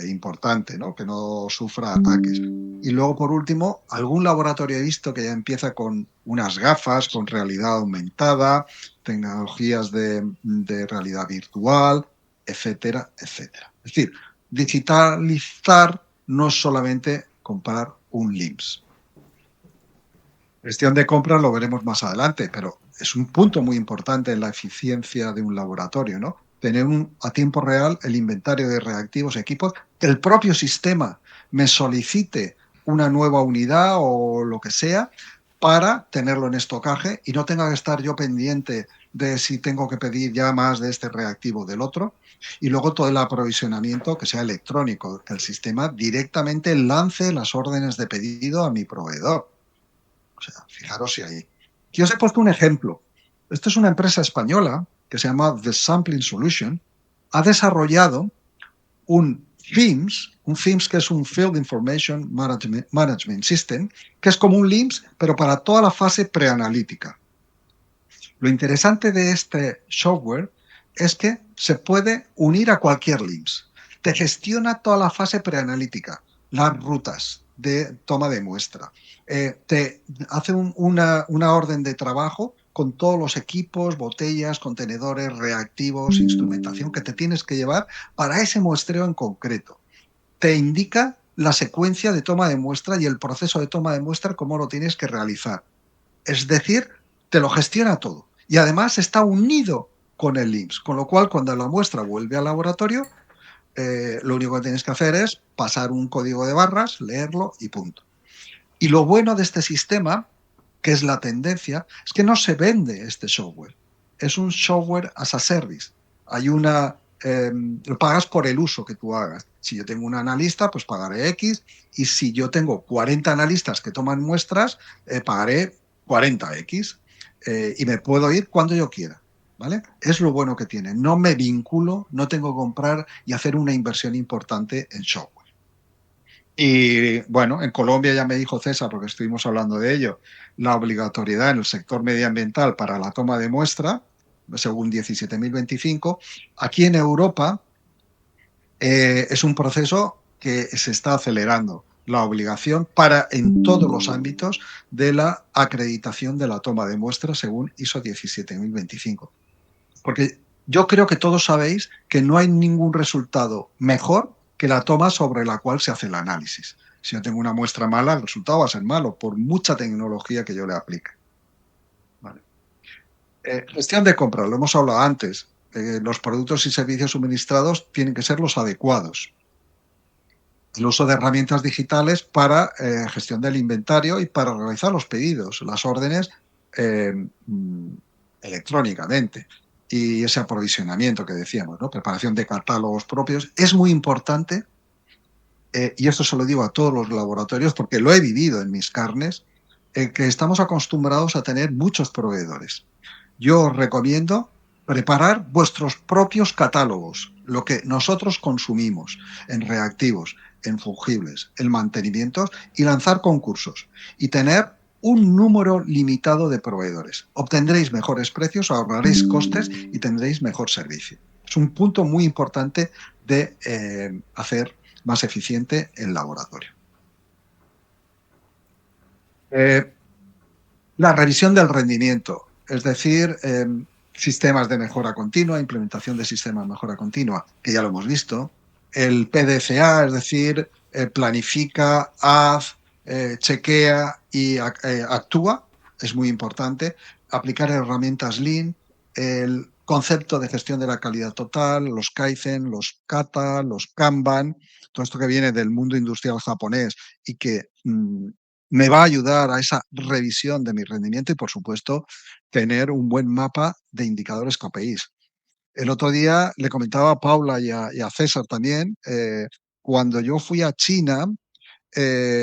importante, ¿no? Que no sufra ataques. Y luego, por último, algún laboratorio he visto que ya empieza con unas gafas, con realidad aumentada, tecnologías de realidad virtual, etcétera, etcétera. Es decir, digitalizar no es solamente comprar un LIMS. Gestión de compras lo veremos más adelante, pero es un punto muy importante en la eficiencia de un laboratorio, ¿no? Tener a tiempo real el inventario de reactivos, equipos, que el propio sistema me solicite una nueva unidad o lo que sea para tenerlo en estocaje y no tenga que estar yo pendiente de si tengo que pedir ya más de este reactivo del otro. Y luego todo el aprovisionamiento que sea electrónico, que el sistema directamente lance las órdenes de pedido a mi proveedor. O sea, fijaros si ahí. Aquí os he puesto un ejemplo. Esta es una empresa española que se llama The Sampling Solution. Ha desarrollado un FIMS que es un Field Information Management System, que es como un LIMS, pero para toda la fase preanalítica. Lo interesante de este software es que se puede unir a cualquier LIMS. Te gestiona toda la fase preanalítica, las rutas de toma de muestra. Te hace una orden de trabajo con todos los equipos, botellas, contenedores, reactivos, instrumentación que te tienes que llevar para ese muestreo en concreto. Te indica la secuencia de toma de muestra y el proceso de toma de muestra, cómo lo tienes que realizar. Es decir, te lo gestiona todo. Y además está unido con el LIMS, con lo cual cuando la muestra vuelve al laboratorio, lo único que tienes que hacer es pasar un código de barras, leerlo y punto. Y lo bueno de este sistema, que es la tendencia, es que no se vende este software. Es un software as a service. Hay lo pagas por el uso que tú hagas. Si yo tengo un analista, pues pagaré X, y si yo tengo 40 analistas que toman muestras, pagaré 40X, y me puedo ir cuando yo quiera. ¿Vale? Es lo bueno que tiene. No me vinculo, no tengo que comprar y hacer una inversión importante en software. Y bueno, en Colombia ya me dijo César, porque estuvimos hablando de ello, la obligatoriedad en el sector medioambiental para la toma de muestra, según 17.025. Aquí en Europa es un proceso que se está acelerando, la obligación para en todos los ámbitos de la acreditación de la toma de muestras según ISO 17.025. Porque yo creo que todos sabéis que no hay ningún resultado mejor que la toma sobre la cual se hace el análisis. Si yo tengo una muestra mala, el resultado va a ser malo, por mucha tecnología que yo le aplique. Vale. Gestión de compra, lo hemos hablado antes. Los productos y servicios suministrados tienen que ser los adecuados. El uso de herramientas digitales para gestión del inventario y para realizar los pedidos, las órdenes electrónicamente. Y ese aprovisionamiento que decíamos, ¿no? Preparación de catálogos propios, es muy importante, y esto se lo digo a todos los laboratorios porque lo he vivido en mis carnes, que estamos acostumbrados a tener muchos proveedores. Yo os recomiendo preparar vuestros propios catálogos, lo que nosotros consumimos en reactivos, en fungibles, en mantenimientos, y lanzar concursos y tener un número limitado de proveedores. Obtendréis mejores precios, ahorraréis costes y tendréis mejor servicio. Es un punto muy importante de hacer más eficiente el laboratorio. La revisión del rendimiento, es decir, sistemas de mejora continua, implementación de sistemas de mejora continua, que ya lo hemos visto. El PDCA, es decir, planifica, haz, chequea y actúa. Es muy importante. Aplicar herramientas Lean, el concepto de gestión de la calidad total, los Kaizen, los Kata, los Kanban, todo esto que viene del mundo industrial japonés y que me va a ayudar a esa revisión de mi rendimiento y, por supuesto, tener un buen mapa de indicadores KPIs. El otro día le comentaba a Paula y a César también, cuando yo fui a China,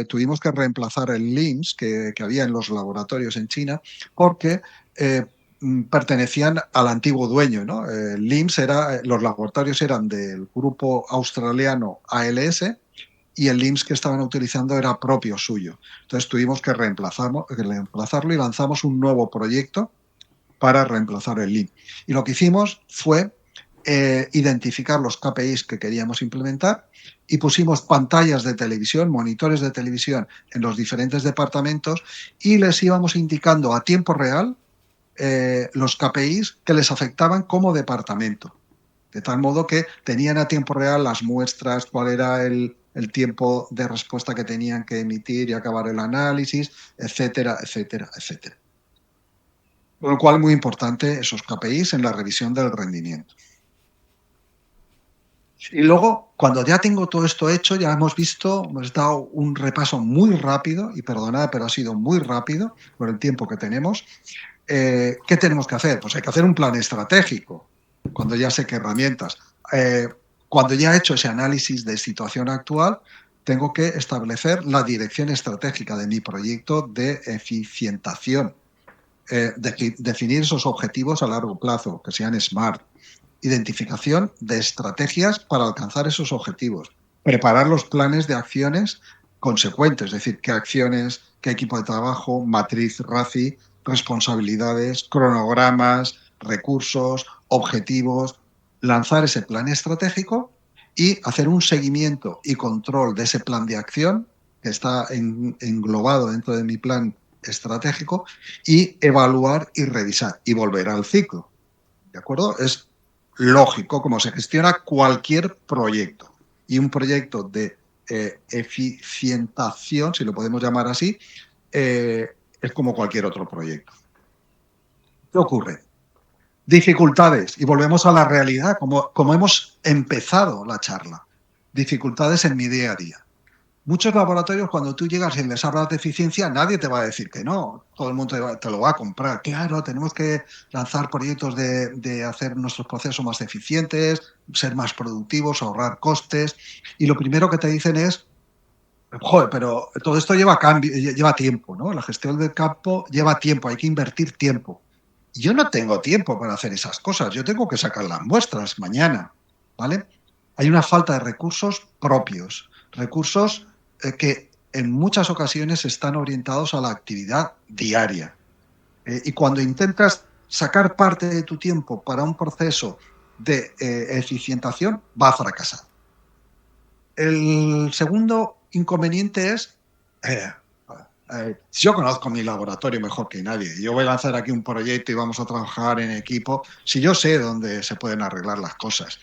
tuvimos que reemplazar el LIMS que había en los laboratorios en China porque pertenecían al antiguo dueño, ¿no? El LIMS los laboratorios eran del grupo australiano ALS y el LIMS que estaban utilizando era propio suyo. Entonces tuvimos que reemplazarlo y lanzamos un nuevo proyecto para reemplazar el LIMS. Y lo que hicimos fue identificar los KPIs que queríamos implementar y pusimos pantallas de televisión, monitores de televisión en los diferentes departamentos y les íbamos indicando a tiempo real los KPIs que les afectaban como departamento. De tal modo que tenían a tiempo real las muestras, cuál era el tiempo de respuesta que tenían que emitir y acabar el análisis, etcétera, etcétera, etcétera. Con lo cual, muy importante esos KPIs en la revisión del rendimiento. Y luego, cuando ya tengo todo esto hecho, ya hemos dado un repaso muy rápido, y perdonad, pero ha sido muy rápido por el tiempo que tenemos. ¿Qué tenemos que hacer? Pues hay que hacer un plan estratégico, cuando ya sé qué herramientas. Cuando ya he hecho ese análisis de situación actual, tengo que establecer la dirección estratégica de mi proyecto de eficientación. Definir esos objetivos a largo plazo, que sean SMART, identificación de estrategias para alcanzar esos objetivos, preparar los planes de acciones consecuentes, es decir, qué acciones, qué equipo de trabajo, matriz RACI, responsabilidades, cronogramas, recursos, objetivos, lanzar ese plan estratégico y hacer un seguimiento y control de ese plan de acción que está englobado dentro de mi plan estratégico y evaluar y revisar y volver al ciclo. ¿De acuerdo? Es lógico cómo se gestiona cualquier proyecto. Y un proyecto de eficientación, si lo podemos llamar así, es como cualquier otro proyecto. ¿Qué ocurre? Dificultades. Y volvemos a la realidad, como hemos empezado la charla. Dificultades en mi día a día. Muchos laboratorios, cuando tú llegas y les hablas de eficiencia, nadie te va a decir que no. Todo el mundo te lo va a comprar. Claro, tenemos que lanzar proyectos de hacer nuestros procesos más eficientes, ser más productivos, ahorrar costes. Y lo primero que te dicen es, joder, pero todo esto lleva tiempo, ¿no? La gestión del campo lleva tiempo, hay que invertir tiempo. Yo no tengo tiempo para hacer esas cosas, yo tengo que sacar las muestras mañana, ¿vale? Hay una falta de recursos propios, recursos que en muchas ocasiones están orientados a la actividad diaria. Y cuando intentas sacar parte de tu tiempo para un proceso de eficientación, va a fracasar. El segundo inconveniente es, yo conozco mi laboratorio mejor que nadie. Yo voy a lanzar aquí un proyecto y vamos a trabajar en equipo. Si yo sé dónde se pueden arreglar las cosas.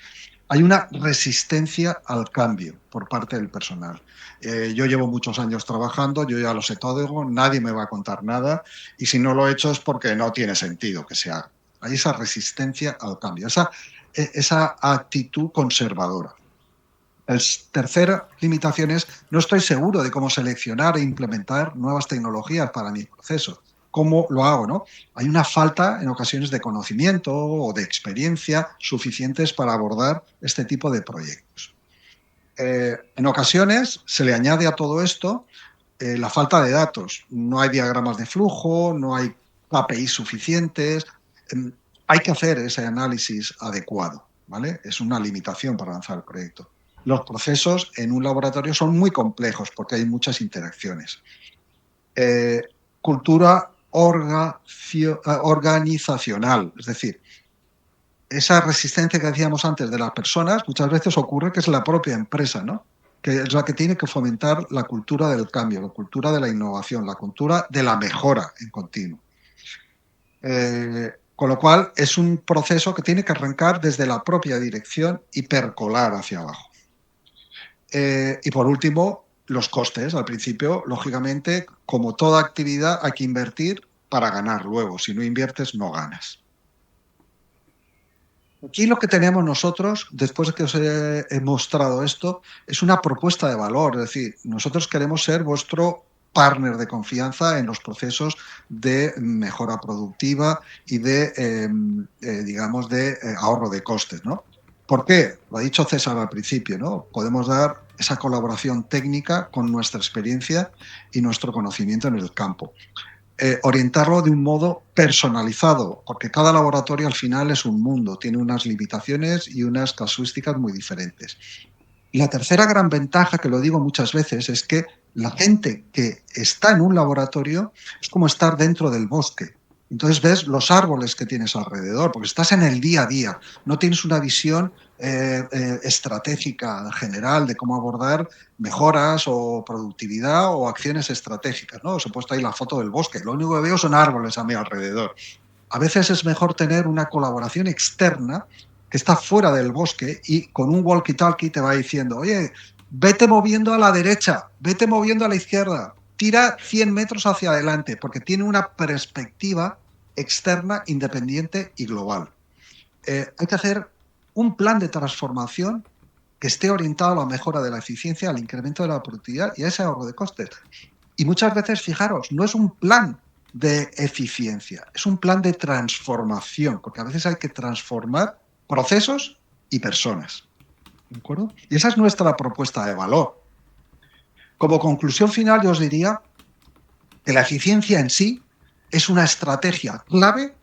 Hay una resistencia al cambio por parte del personal. Yo llevo muchos años trabajando, yo ya lo sé todo, nadie me va a contar nada y si no lo he hecho es porque no tiene sentido que se haga. Hay esa resistencia al cambio, esa actitud conservadora. La tercera limitación es no estoy seguro de cómo seleccionar e implementar nuevas tecnologías para mi proceso. ¿Cómo lo hago? ¿No? Hay una falta en ocasiones de conocimiento o de experiencia suficientes para abordar este tipo de proyectos. En ocasiones se le añade a todo esto la falta de datos. No hay diagramas de flujo, no hay KPIs suficientes. Hay que hacer ese análisis adecuado, ¿vale? Es una limitación para avanzar el proyecto. Los procesos en un laboratorio son muy complejos porque hay muchas interacciones. Cultura organizacional, es decir, esa resistencia que decíamos antes de las personas, muchas veces ocurre que es la propia empresa, ¿no? Que es la que tiene que fomentar la cultura del cambio, la cultura de la innovación, la cultura de la mejora en continuo. Con lo cual, es un proceso que tiene que arrancar desde la propia dirección y percolar hacia abajo. Y por último, los costes. Al principio, lógicamente, como toda actividad, hay que invertir para ganar luego. Si no inviertes, no ganas. Aquí lo que tenemos nosotros, después de que os he mostrado esto, es una propuesta de valor. Es decir, nosotros queremos ser vuestro partner de confianza en los procesos de mejora productiva y digamos, de ahorro de costes, ¿no? ¿Por qué? Lo ha dicho César al principio, ¿no? Podemos dar esa colaboración técnica con nuestra experiencia y nuestro conocimiento en el campo. Orientarlo de un modo personalizado, porque cada laboratorio al final es un mundo, tiene unas limitaciones y unas casuísticas muy diferentes. Y la tercera gran ventaja, que lo digo muchas veces, es que la gente que está en un laboratorio es como estar dentro del bosque. Entonces ves los árboles que tienes alrededor, porque estás en el día a día, no tienes una visión estratégica general de cómo abordar mejoras o productividad o acciones estratégicas, ¿no? Os he puesto ahí la foto del bosque, lo único que veo son árboles a mi alrededor. A veces es mejor tener una colaboración externa que está fuera del bosque y con un walkie-talkie te va diciendo, oye, vete moviendo a la derecha, vete moviendo a la izquierda, tira 100 metros hacia adelante, porque tiene una perspectiva externa, independiente y global. Hay que hacer un plan de transformación que esté orientado a la mejora de la eficiencia, al incremento de la productividad y a ese ahorro de costes. Y muchas veces, fijaros, no es un plan de eficiencia, es un plan de transformación, porque a veces hay que transformar procesos y personas. ¿De acuerdo? Y esa es nuestra propuesta de valor. Como conclusión final, yo os diría que la eficiencia en sí es una estrategia clave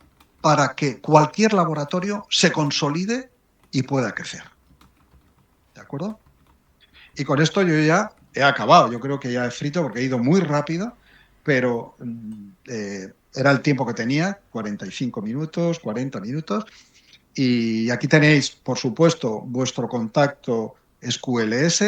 para que cualquier laboratorio se consolide y pueda crecer. ¿De acuerdo? Y con esto yo ya he acabado. Yo creo que ya he frito porque he ido muy rápido, pero era el tiempo que tenía, 45 minutos, 40 minutos. Y aquí tenéis, por supuesto, vuestro contacto es QLS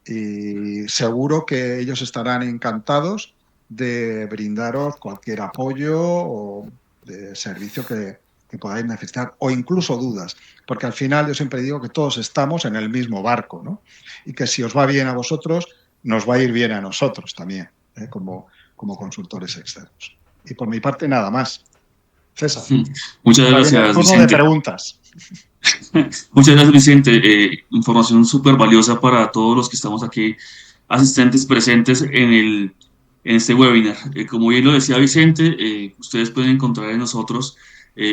y seguro que ellos estarán encantados de brindaros cualquier apoyo o de servicio que podáis necesitar o incluso dudas, porque al final yo siempre digo que todos estamos en el mismo barco, ¿no? Y que si os va bien a vosotros, nos va a ir bien a nosotros también, como consultores externos. Y por mi parte, nada más. César, Muchas ahora viene el gracias, turno de Vicente. preguntas. Muchas gracias, Vicente. Información súper valiosa para todos los que estamos aquí, asistentes presentes en este webinar. Como bien lo decía Vicente, ustedes pueden encontrar en nosotros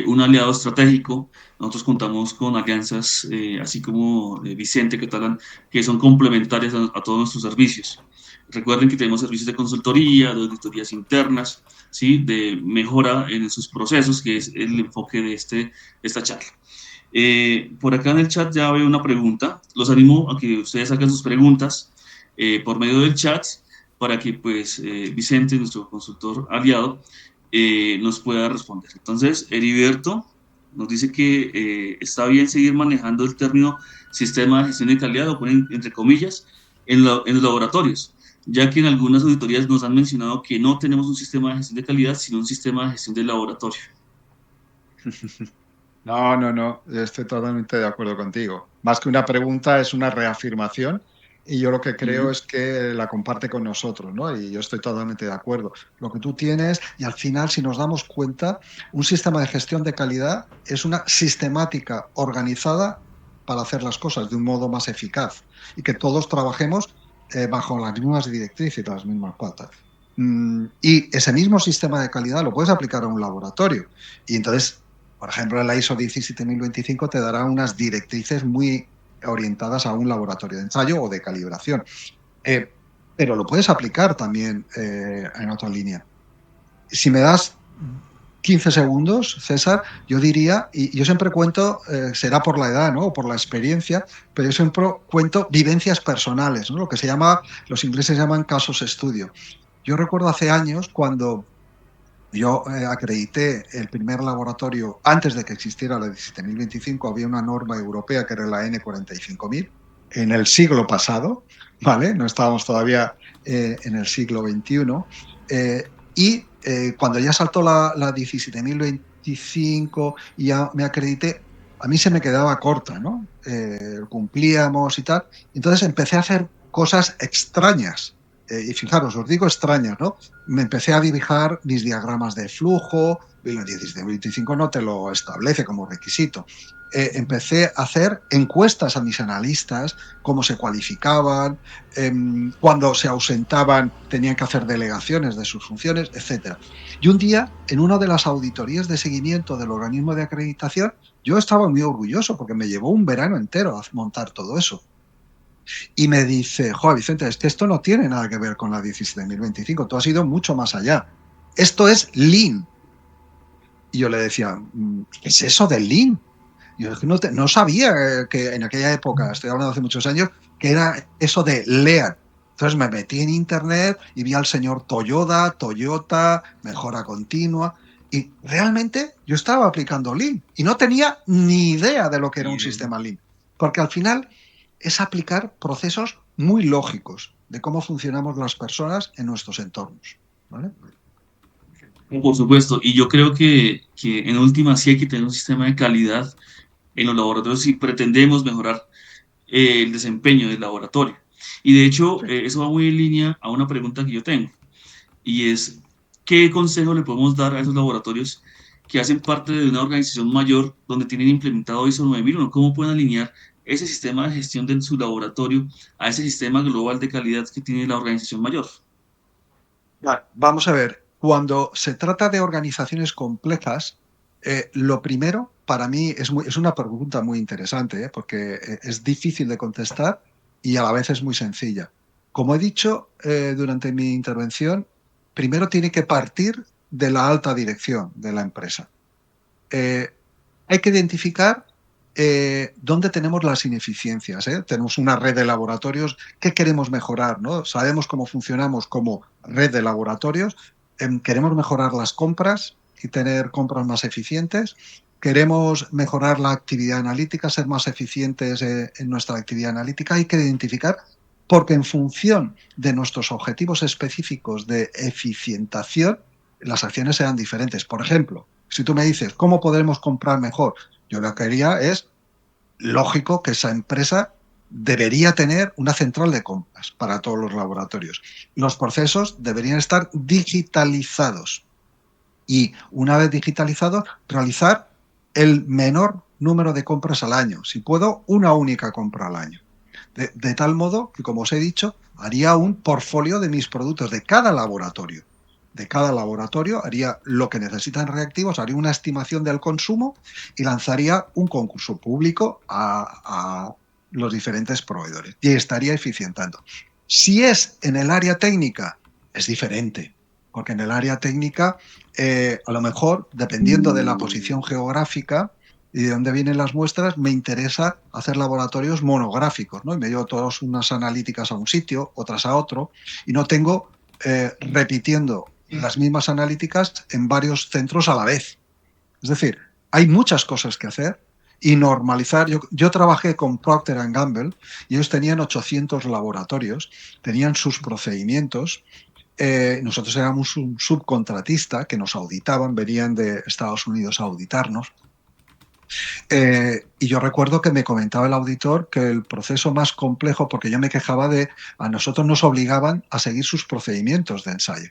un aliado estratégico. Nosotros contamos con alianzas, así como Vicente, que son complementarias a todos nuestros servicios. Recuerden que tenemos servicios de consultoría, de auditorías internas, ¿sí? De mejora en sus procesos, que es el enfoque de esta charla. Por acá en el chat ya veo una pregunta. Los animo a que ustedes hagan sus preguntas por medio del chat para que pues Vicente, nuestro consultor aliado, nos pueda responder. Entonces, Heriberto nos dice que está bien seguir manejando el término sistema de gestión de calidad, lo ponen entre comillas, en los laboratorios, ya que en algunas auditorías nos han mencionado que no tenemos un sistema de gestión de calidad, sino un sistema de gestión de laboratorio. No, estoy totalmente de acuerdo contigo. Más que una pregunta, es una reafirmación y yo lo que creo es que la comparte con nosotros, ¿no? Y yo estoy totalmente de acuerdo. Lo que tú tienes, y al final, si nos damos cuenta, un sistema de gestión de calidad es una sistemática organizada para hacer las cosas de un modo más eficaz y que todos trabajemos bajo las mismas directrices y las mismas pautas. Y ese mismo sistema de calidad lo puedes aplicar a un laboratorio. Y entonces, por ejemplo, la ISO 17025 te dará unas directrices muy orientadas a un laboratorio de ensayo o de calibración. Pero lo puedes aplicar también en otra línea. Si me das 15 segundos, César, yo diría, y yo siempre cuento, será por la edad, ¿no? O por la experiencia, pero yo siempre cuento vivencias personales, ¿no? Lo que se llama, los ingleses llaman casos estudio. Yo recuerdo hace años cuando yo acredité el primer laboratorio, antes de que existiera la 17025, había una norma europea que era la N45000, en el siglo pasado, ¿vale? No estábamos todavía en el siglo XXI. Cuando ya saltó la 17025 y ya me acredité, a mí se me quedaba corta, ¿no? Cumplíamos y tal. Entonces empecé a hacer cosas extrañas. Y fijaros, os digo extrañas, ¿no? Me empecé a dibujar mis diagramas de flujo, y la 1725 no te lo establece como requisito. Empecé a hacer encuestas a mis analistas, cómo se cualificaban, cuando se ausentaban tenían que hacer delegaciones de sus funciones, etcétera. Y un día, en una de las auditorías de seguimiento del organismo de acreditación, yo estaba muy orgulloso porque me llevó un verano entero a montar todo eso. Y me dice, joder, Vicente, es que esto no tiene nada que ver con la 17.025, tú has ido mucho más allá. Esto es Lean. Y yo le decía, ¿qué es eso del Lean? Yo no sabía que en aquella época, estoy hablando hace muchos años, que era eso de Lean. Entonces me metí en internet y vi al señor Toyota, mejora continua, y realmente yo estaba aplicando Lean y no tenía ni idea de lo que era un Y, sistema Lean, porque al final es aplicar procesos muy lógicos de cómo funcionamos las personas en nuestros entornos, ¿vale? por supuesto, y yo creo que en última sí hay que tener un sistema de calidad en los laboratorios si pretendemos mejorar el desempeño del laboratorio. Y de hecho, Sí. eso va muy en línea a una pregunta que yo tengo, y es, ¿qué consejo le podemos dar a esos laboratorios que hacen parte de una organización mayor donde tienen implementado ISO 9001? ¿Cómo pueden alinear ese sistema de gestión de su laboratorio a ese sistema global de calidad que tiene la organización mayor? Vale, vamos a ver, cuando se trata de organizaciones complejas, lo primero para mí es una pregunta muy interesante, porque es difícil de contestar y a la vez es muy sencilla. Como he dicho durante mi intervención, primero tiene que partir de la alta dirección de la empresa. Eh, Hay que identificar dónde tenemos las ineficiencias. Tenemos una red de laboratorios. ¿Qué queremos mejorar? ¿No? Sabemos cómo funcionamos como red de laboratorios. Queremos mejorar las compras y tener compras más eficientes. Queremos mejorar la actividad analítica, ser más eficientes en nuestra actividad analítica. Hay que identificar porque en función de nuestros objetivos específicos de eficientación, las acciones serán diferentes. Por ejemplo, si tú me dices, ¿cómo podremos comprar mejor? Yo lo que haría es, lógico que esa empresa debería tener una central de compras para todos los laboratorios. Los procesos deberían estar digitalizados y una vez digitalizados, realizar el menor número de compras al año. Si puedo, una única compra al año. De tal modo que, como os he dicho, haría un portfolio de mis productos de cada laboratorio. De cada laboratorio haría lo que necesitan reactivos, haría una estimación del consumo y lanzaría un concurso público a los diferentes proveedores y estaría eficientando. Si es en el área técnica, es diferente, porque en el área técnica, a lo mejor, dependiendo de la posición geográfica, y de dónde vienen las muestras, me interesa hacer laboratorios monográficos, ¿no? Y me llevo todas unas analíticas a un sitio, otras a otro, y no tengo repitiendo las mismas analíticas en varios centros a la vez. Es decir, hay muchas cosas que hacer y normalizar. Yo trabajé con Procter Gamble y ellos tenían 800 laboratorios, tenían sus procedimientos. Nosotros éramos un subcontratista que nos auditaban, venían de Estados Unidos a auditarnos. Y yo recuerdo que me comentaba el auditor que el proceso más complejo, porque yo me quejaba de, a nosotros nos obligaban a seguir sus procedimientos de ensayo.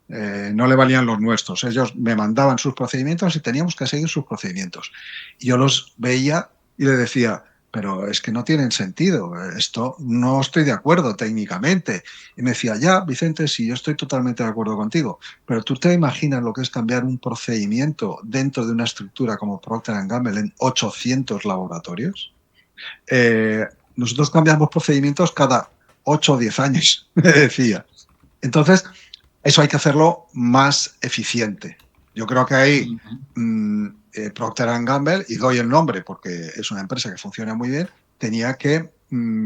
No le valían los nuestros. Ellos me mandaban sus procedimientos y teníamos que seguir sus procedimientos. Y yo los veía y le decía, pero es que no tienen sentido, esto no estoy de acuerdo técnicamente. Y me decía, ya, Vicente, sí, yo estoy totalmente de acuerdo contigo, pero tú te imaginas lo que es cambiar un procedimiento dentro de una estructura como Procter Gamble en 800 laboratorios. Eh, Nosotros cambiamos procedimientos cada 8 o 10 años, me decía. Entonces, eso hay que hacerlo más eficiente. Yo creo que ahí Ujú. Procter Gamble, y doy el nombre porque es una empresa que funciona muy bien, tenía que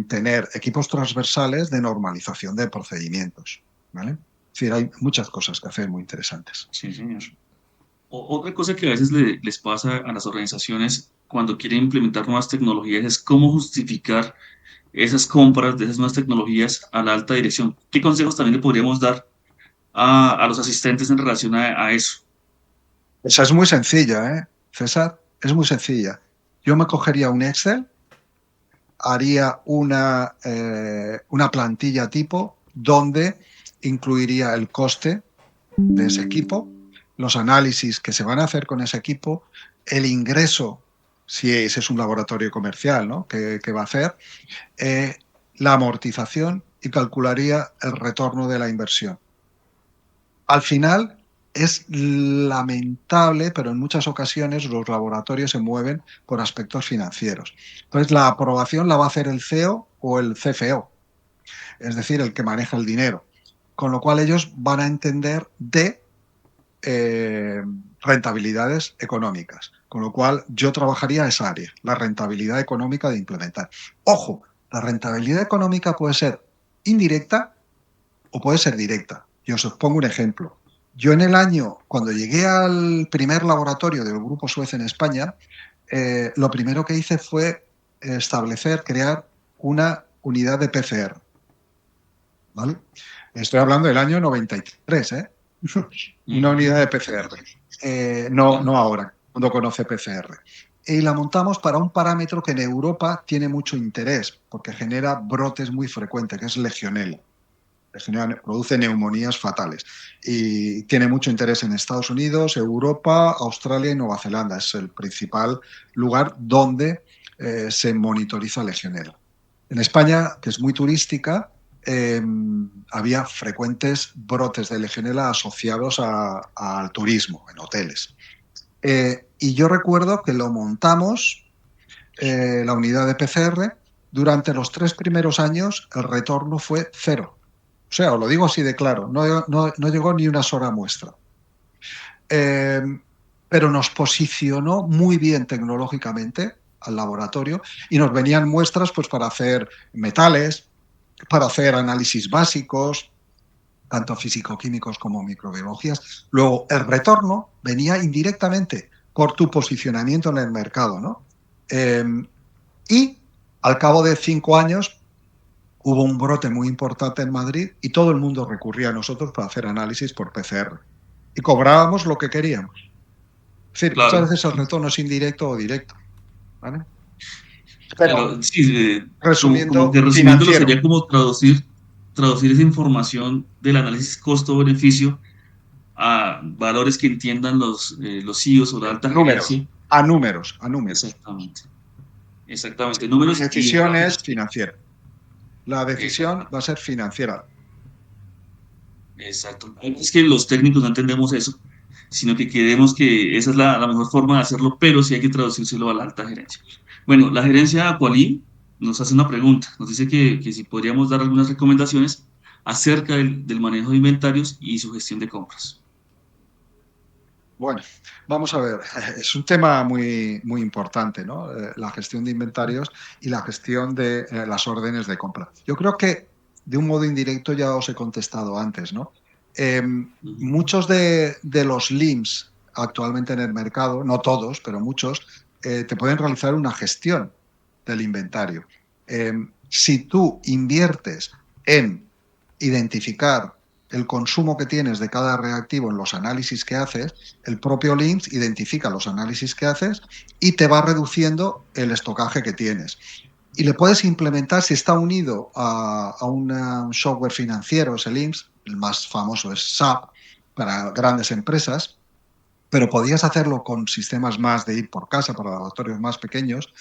tener equipos transversales de normalización de procedimientos. ¿Vale? Es decir, hay muchas cosas que hacer muy interesantes. Sí, señor. Otra cosa que a veces les pasa a las organizaciones cuando quieren implementar nuevas tecnologías es cómo justificar esas compras de esas nuevas tecnologías a la alta dirección. ¿Qué consejos también le podríamos dar a los asistentes en relación a eso? Esa es muy sencilla, ¿eh, César? Es muy sencilla. Yo me cogería un Excel, haría una plantilla tipo donde incluiría el coste de ese equipo, los análisis que se van a hacer con ese equipo, el ingreso, si ese es un laboratorio comercial, ¿no? que va a hacer, eh, la amortización y calcularía el retorno de la inversión. Al final es lamentable, pero en muchas ocasiones los laboratorios se mueven por aspectos financieros. Entonces, la aprobación la va a hacer el CEO o el CFO, es decir, el que maneja el dinero. Con lo cual ellos van a entender de eh, rentabilidades económicas. Con lo cual yo trabajaría esa área, la rentabilidad económica de implementar. Ojo, la rentabilidad económica puede ser indirecta o puede ser directa. Yo os pongo un ejemplo. Yo en el año, cuando llegué al primer laboratorio del Grupo Suez en España, lo primero que hice fue crear una unidad de PCR. ¿Vale? Estoy hablando del año 93, ¿eh? Una unidad de PCR. No ahora, cuando conoce PCR. Y la montamos para un parámetro que en Europa tiene mucho interés, porque genera brotes muy frecuentes, que es Legionella. Produce neumonías fatales y tiene mucho interés en Estados Unidos, Europa, Australia y Nueva Zelanda. Es el principal lugar donde se monitoriza Legionella. En España, que es muy turística, había frecuentes brotes de Legionella asociados al turismo en hoteles. Y yo recuerdo que lo montamos, la unidad de PCR, durante los 3 primeros años el retorno fue cero. O sea, os lo digo así de claro, no llegó ni una sola muestra. Pero nos posicionó muy bien tecnológicamente al laboratorio y nos venían muestras pues, para hacer metales, para hacer análisis básicos, tanto físico-químicos como microbiologías. Luego, el retorno venía indirectamente por tu posicionamiento en el mercado, ¿no? Y al cabo de 5 años hubo un brote muy importante en Madrid y todo el mundo recurría a nosotros para hacer análisis por PCR. Y cobrábamos lo que queríamos. Es decir, muchas Claro, veces el retorno es indirecto o directo. ¿Vale? Pero, claro, sí, como resumiendo, que resumiéndolo financiero. sería como traducir esa información del análisis costo-beneficio a valores que entiendan los CEOs o la alta Números. gerencia. A números, a números. Exactamente, exactamente, La números y decisión es gráficos. financiera. La decisión va a Exactamente, ser financiera. exacto. Es que los técnicos no entendemos eso, sino que queremos que esa es la mejor forma de hacerlo, pero sí hay que traducírselo a la alta gerencia. Bueno, la gerencia de Aqualim nos hace una pregunta, nos dice que si podríamos dar algunas recomendaciones acerca del manejo de inventarios y su gestión de compras. Bueno, vamos a ver. Es un tema muy, muy importante, ¿no? La gestión de inventarios y la gestión de las órdenes de compra. Yo creo que de un modo indirecto ya os he contestado antes, ¿no? Eh, Ujú. Muchos de los LIMS actualmente en el mercado, no todos, pero muchos, te pueden realizar una gestión del inventario. Eh, si tú inviertes en identificar el consumo que tienes de cada reactivo en los análisis que haces, el propio LIMS identifica los análisis que haces y te va reduciendo el estocaje que tienes. Y le puedes implementar, si está unido a un software financiero, ese LIMS, el más famoso es SAP para grandes empresas, pero podías hacerlo con sistemas más de ir por casa para laboratorios más pequeños.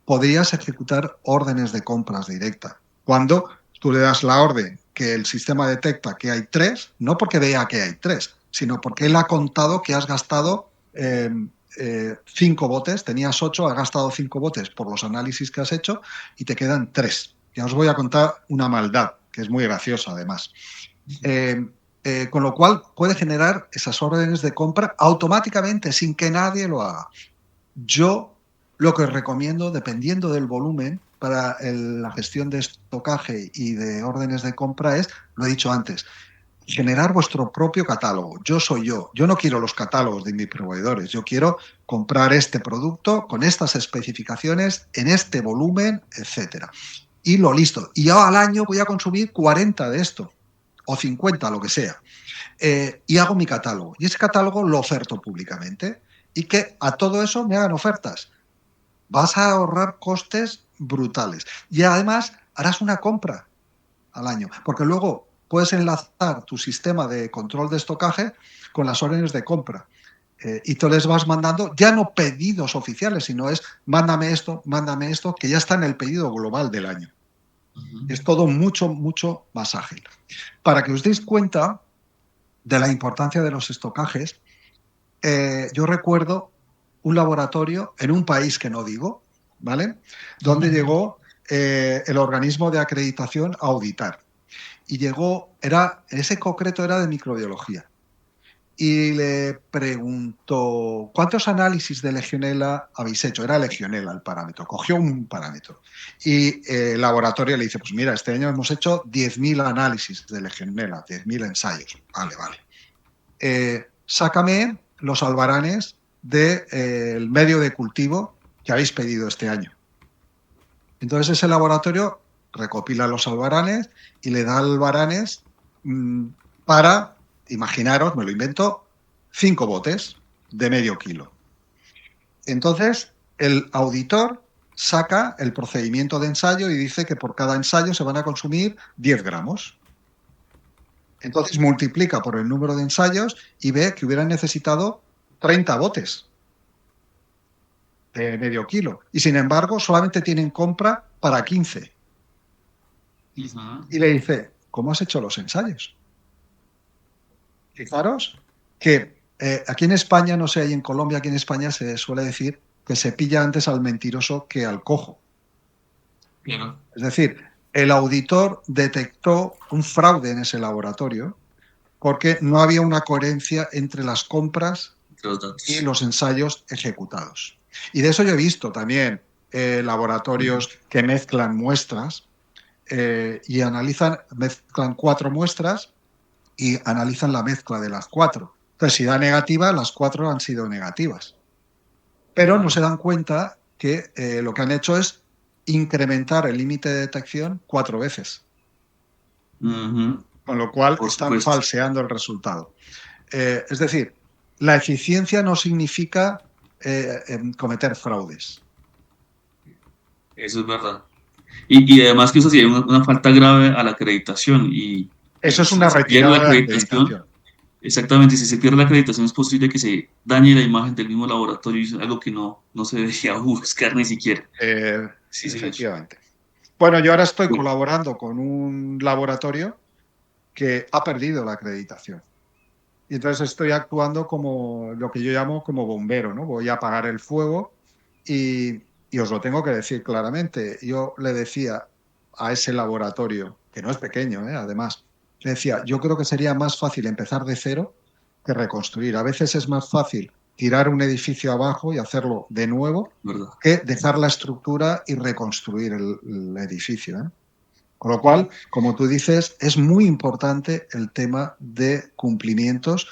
Podrías ejecutar órdenes de compras directa. Cuando tú le das la orden que el sistema detecta que hay 3, no porque vea que hay 3, sino porque él ha contado que has gastado 5 botes, tenías 8, has gastado 5 botes por los análisis que has hecho y te quedan 3. Ya os voy a contar una maldad, que es muy graciosa además. Eh, con lo cual puede generar esas órdenes de compra automáticamente sin que nadie lo haga. Yo lo que recomiendo, dependiendo del volumen, para la gestión de estocaje y de órdenes de compra es, lo he dicho antes, generar vuestro propio catálogo. Yo soy yo. Yo no quiero los catálogos de mis proveedores. Yo quiero comprar este producto con estas especificaciones, en este volumen, etcétera. Y lo listo. Y yo al año voy a consumir 40 de esto o 50, lo que sea. Y hago mi catálogo. Y ese catálogo lo oferto públicamente y que a todo eso me hagan ofertas. vas a ahorrar costes brutales. Y además harás una compra al año, porque luego puedes enlazar tu sistema de control de estocaje con las órdenes de compra. Y tú les vas mandando ya no pedidos oficiales, sino es mándame esto, que ya está en el pedido global del año. Ujú. Es todo mucho, mucho más ágil. Para que os deis cuenta de la importancia de los estocajes, yo recuerdo un laboratorio en un país que no digo, ¿vale? Donde llegó el organismo de acreditación a auditar. Y llegó, ese concreto era de microbiología. Y le preguntó, ¿cuántos análisis de Legionela habéis hecho? Era Legionela el parámetro, cogió un parámetro. Y el laboratorio le dice, pues mira, este año hemos hecho 10.000 análisis de Legionela, 10.000 ensayos. Vale, vale. Sácame los albaranes del medio de cultivo que habéis pedido este año. Entonces ese laboratorio recopila los albaranes y le da albaranes para, imaginaros, me lo invento, 5 botes de medio kilo. Entonces el auditor saca el procedimiento de ensayo y dice que por cada ensayo se van a consumir 10 gramos. Entonces multiplica por el número de ensayos y ve que hubieran necesitado 30 botes de medio kilo. Y sin embargo, solamente tienen compra para 15. Ujú. Y le dice, ¿cómo has hecho los ensayos? Fijaros que aquí en España, no sé, y en Colombia, aquí en España se suele decir que se pilla antes al mentiroso que al cojo. Claro. Es decir, el auditor detectó un fraude en ese laboratorio porque no había una coherencia entre las compras Entre los y datos. los ensayos ejecutados. Y de eso yo he visto también laboratorios que mezclan muestras y mezclan 4 muestras y analizan la mezcla de las 4. Entonces, si da negativa, las 4 han sido negativas. Pero no se Claro. dan cuenta que lo que han hecho es incrementar el límite de detección 4 veces, Ujú. con lo cual Por están supuesto. falseando el resultado. Es decir, la eficiencia no significa cometer fraudes. Eso es verdad. Y además que eso sería una falta grave a la acreditación y Eso si es una se pierde la retirada de acreditación, acreditación. exactamente, si se pierde la acreditación es posible que se dañe la imagen del mismo laboratorio y es algo que no se debería buscar ni siquiera. Sí, señor. Efectivamente. Bueno, yo ahora estoy Bueno, colaborando con un laboratorio que ha perdido la acreditación. Y entonces estoy actuando como lo que yo llamo como bombero, ¿no? Voy a apagar el fuego y os lo tengo que decir claramente. Yo le decía a ese laboratorio, que no es pequeño, además, le decía, yo creo que sería más fácil empezar de cero que reconstruir. A veces es más fácil tirar un edificio abajo y hacerlo de nuevo verdad. que dejar la estructura y reconstruir el edificio, ¿eh? Con lo cual, como tú dices, es muy importante el tema de cumplimientos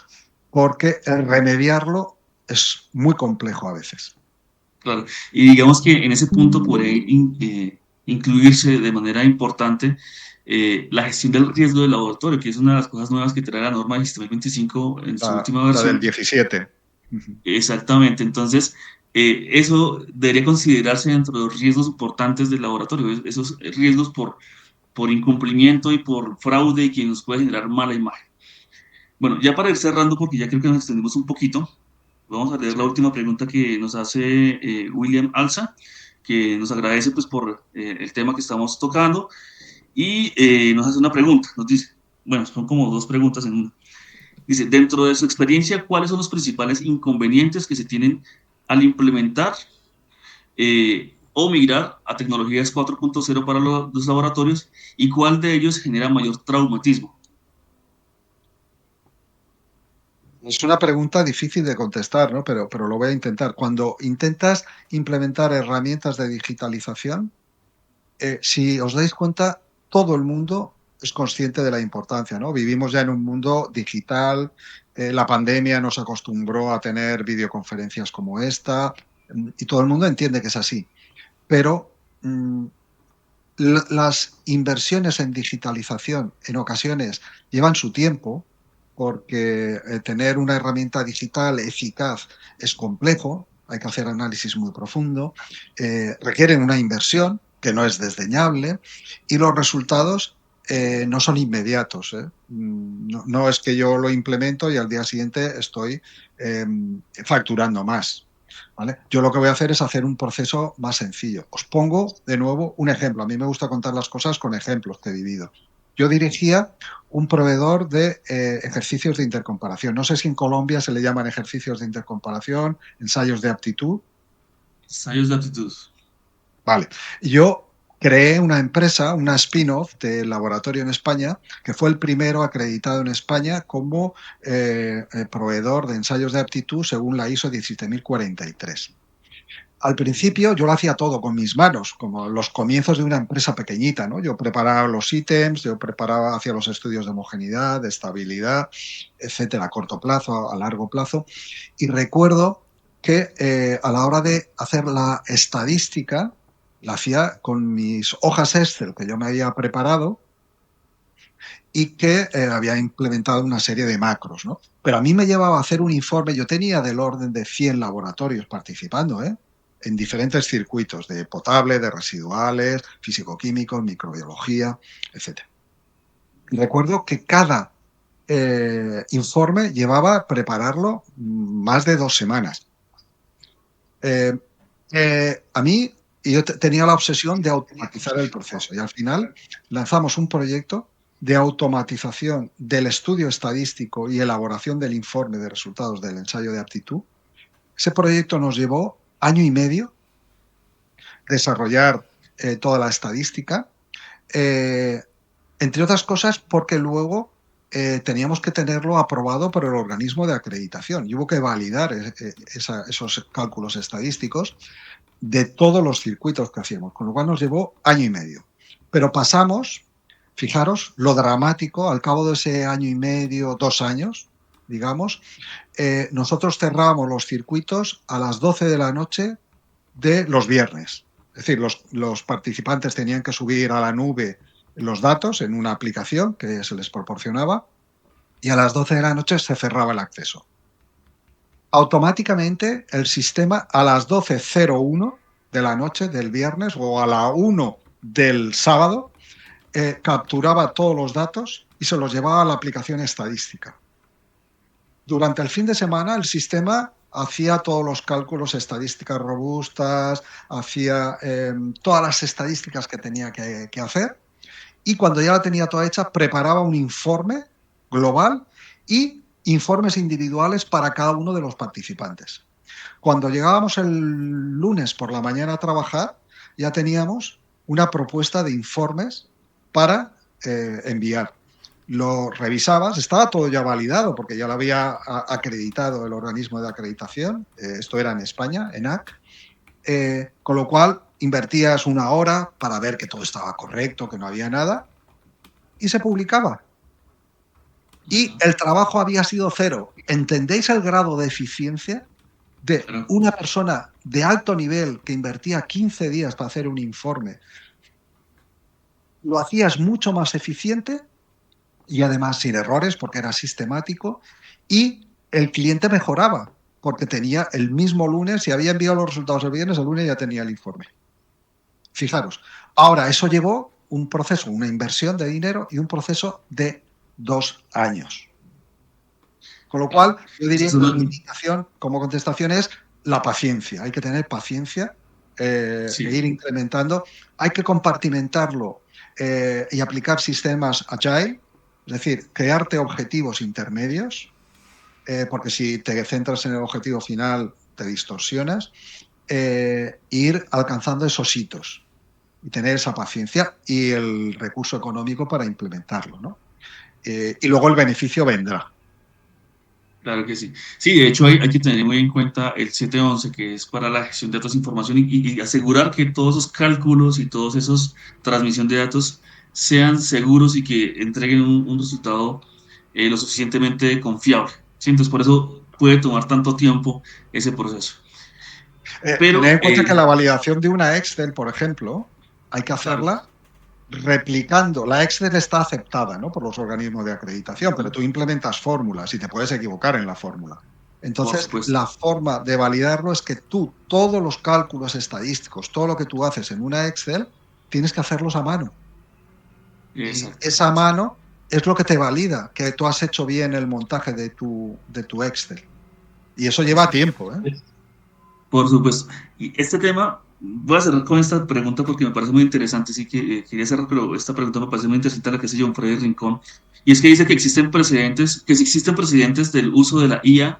porque el remediarlo es muy complejo a veces. Claro. Y digamos que en ese punto puede incluirse de manera importante la gestión del riesgo del laboratorio, que es una de las cosas nuevas que trae la norma 16025 en su última La del versión. 17. Exactamente, entonces eso debería considerarse dentro de los riesgos importantes del laboratorio, esos riesgos por incumplimiento y por fraude y que nos puede generar mala imagen. Bueno, ya para ir cerrando, porque ya creo que nos extendimos un poquito, vamos a leer Sí. la última pregunta que nos hace William Alza, que nos agradece pues por el tema que estamos tocando y nos hace una pregunta, nos dice, bueno, son como dos preguntas en una. Dice, dentro de su experiencia, ¿cuáles son los principales inconvenientes que se tienen al implementar o migrar a tecnologías 4.0 para los laboratorios y cuál de ellos genera mayor traumatismo? Es una pregunta difícil de contestar, ¿no? Pero lo voy a intentar. Cuando intentas implementar herramientas de digitalización, si os dais cuenta, todo el mundo es consciente de la importancia, ¿no? Vivimos ya en un mundo digital, la pandemia nos acostumbró a tener videoconferencias como esta, y todo el mundo entiende que es así. Pero las inversiones en digitalización en ocasiones llevan su tiempo porque tener una herramienta digital eficaz es complejo. hay que hacer análisis muy profundo, requieren una inversión que no es desdeñable y los resultados no son inmediatos. No, no es que yo lo implemento y al día siguiente estoy facturando más. ¿Vale? Yo lo que voy a hacer es hacer un proceso más sencillo. Os pongo de nuevo un ejemplo. A mí me gusta contar las cosas con ejemplos que he vivido. Yo dirigía un proveedor de ejercicios de intercomparación. No sé si en Colombia se le llaman ejercicios de intercomparación, ensayos de aptitud. Ensayos de aptitud. Vale. Yo creé una empresa, una spin-off del laboratorio en España, que fue el primero acreditado en España como proveedor de ensayos de aptitud según la ISO 17043. Al principio yo lo hacía todo con mis manos, como los comienzos de una empresa pequeñita, ¿no? Yo preparaba los ítems, yo preparaba, hacía los estudios de homogeneidad, de estabilidad, etcétera, a corto plazo, a largo plazo. Y recuerdo que a la hora de hacer la estadística, la hacía con mis hojas Excel que yo me había preparado y que había implementado una serie de macros, ¿no? Pero a mí me llevaba a hacer un informe, yo tenía del orden de 100 laboratorios participando, en diferentes circuitos, de potable, de residuales, físico-químicos, microbiología, etc. Y recuerdo que cada informe llevaba prepararlo más de 2 semanas. A mí, yo tenía la obsesión de automatizar el proceso y al final lanzamos un proyecto de automatización del estudio estadístico y elaboración del informe de resultados del ensayo de aptitud. Ese proyecto nos llevó año y medio desarrollar toda la estadística, entre otras cosas porque luego teníamos que tenerlo aprobado por el organismo de acreditación y hubo que validar esos cálculos estadísticos de todos los circuitos que hacíamos, con lo cual nos llevó año y medio. Pero pasamos, fijaros, lo dramático, al cabo de ese año y medio, 2 años, digamos, nosotros cerrábamos los circuitos a las 12 de la noche de los viernes. Es decir, los participantes tenían que subir a la nube los datos en una aplicación que se les proporcionaba y a las 12 de la noche se cerraba el acceso. Automáticamente el sistema a las 12:01 de la noche del viernes o a la 1 del sábado capturaba todos los datos y se los llevaba a la aplicación estadística. Durante el fin de semana el sistema hacía todos los cálculos, estadísticas robustas, hacía todas las estadísticas que tenía que hacer y cuando ya la tenía toda hecha preparaba un informe global y informes individuales para cada uno de los participantes. Cuando llegábamos el lunes por la mañana a trabajar ya teníamos una propuesta de informes para enviar. Lo revisabas, estaba todo ya validado porque ya lo había acreditado el organismo de acreditación, esto era en España, ENAC, con lo cual invertías 1 hora para ver que todo estaba correcto, que no había nada, y se publicaba. Y el trabajo había sido 0. ¿Entendéis el grado de eficiencia de una persona de alto nivel que invertía 15 días para hacer un informe? Lo hacías mucho más eficiente y además sin errores porque era sistemático y el cliente mejoraba porque tenía el mismo lunes, si había enviado los resultados el viernes, el lunes ya tenía el informe. Fijaros, ahora eso llevó un proceso, una inversión de dinero y un proceso de 2 años. Con lo cual, yo diría que mi invitación como contestación es la paciencia. Hay que tener paciencia e ir incrementando. Hay que compartimentarlo y aplicar sistemas agile, es decir, crearte objetivos intermedios, porque si te centras en el objetivo final te distorsionas, ir alcanzando esos hitos y tener esa paciencia y el recurso económico para implementarlo, ¿no? Y luego el beneficio vendrá. Claro que sí. Sí, de hecho hay que tener muy en cuenta el 711, que es para la gestión de datos e información y asegurar que todos esos cálculos y todos esos transmisión de datos sean seguros y que entreguen un resultado lo suficientemente confiable. ¿Sí? Entonces, por eso puede tomar tanto tiempo ese proceso. Tened Pero, en cuenta que la validación de una Excel, por ejemplo, hay que claro, hacerla replicando. La Excel está aceptada, ¿no?, por los organismos de acreditación, pero tú implementas fórmulas y te puedes equivocar en la fórmula. por Entonces, supuesto. la forma de validarlo es que tú, todos los cálculos estadísticos, todo lo que tú haces en una Excel, tienes que hacerlos a mano. Y esa Exactamente. mano es lo que te valida que tú has hecho bien el montaje de tu Excel. Y eso lleva tiempo, ¿eh? Por supuesto. Y este tema, voy a cerrar con esta pregunta porque me parece muy interesante. Sí que quería cerrar, pero esta pregunta me parece muy interesante la que hace John Freddy Rincón. Y es que dice que existen precedentes, que sí existen precedentes del uso de la IA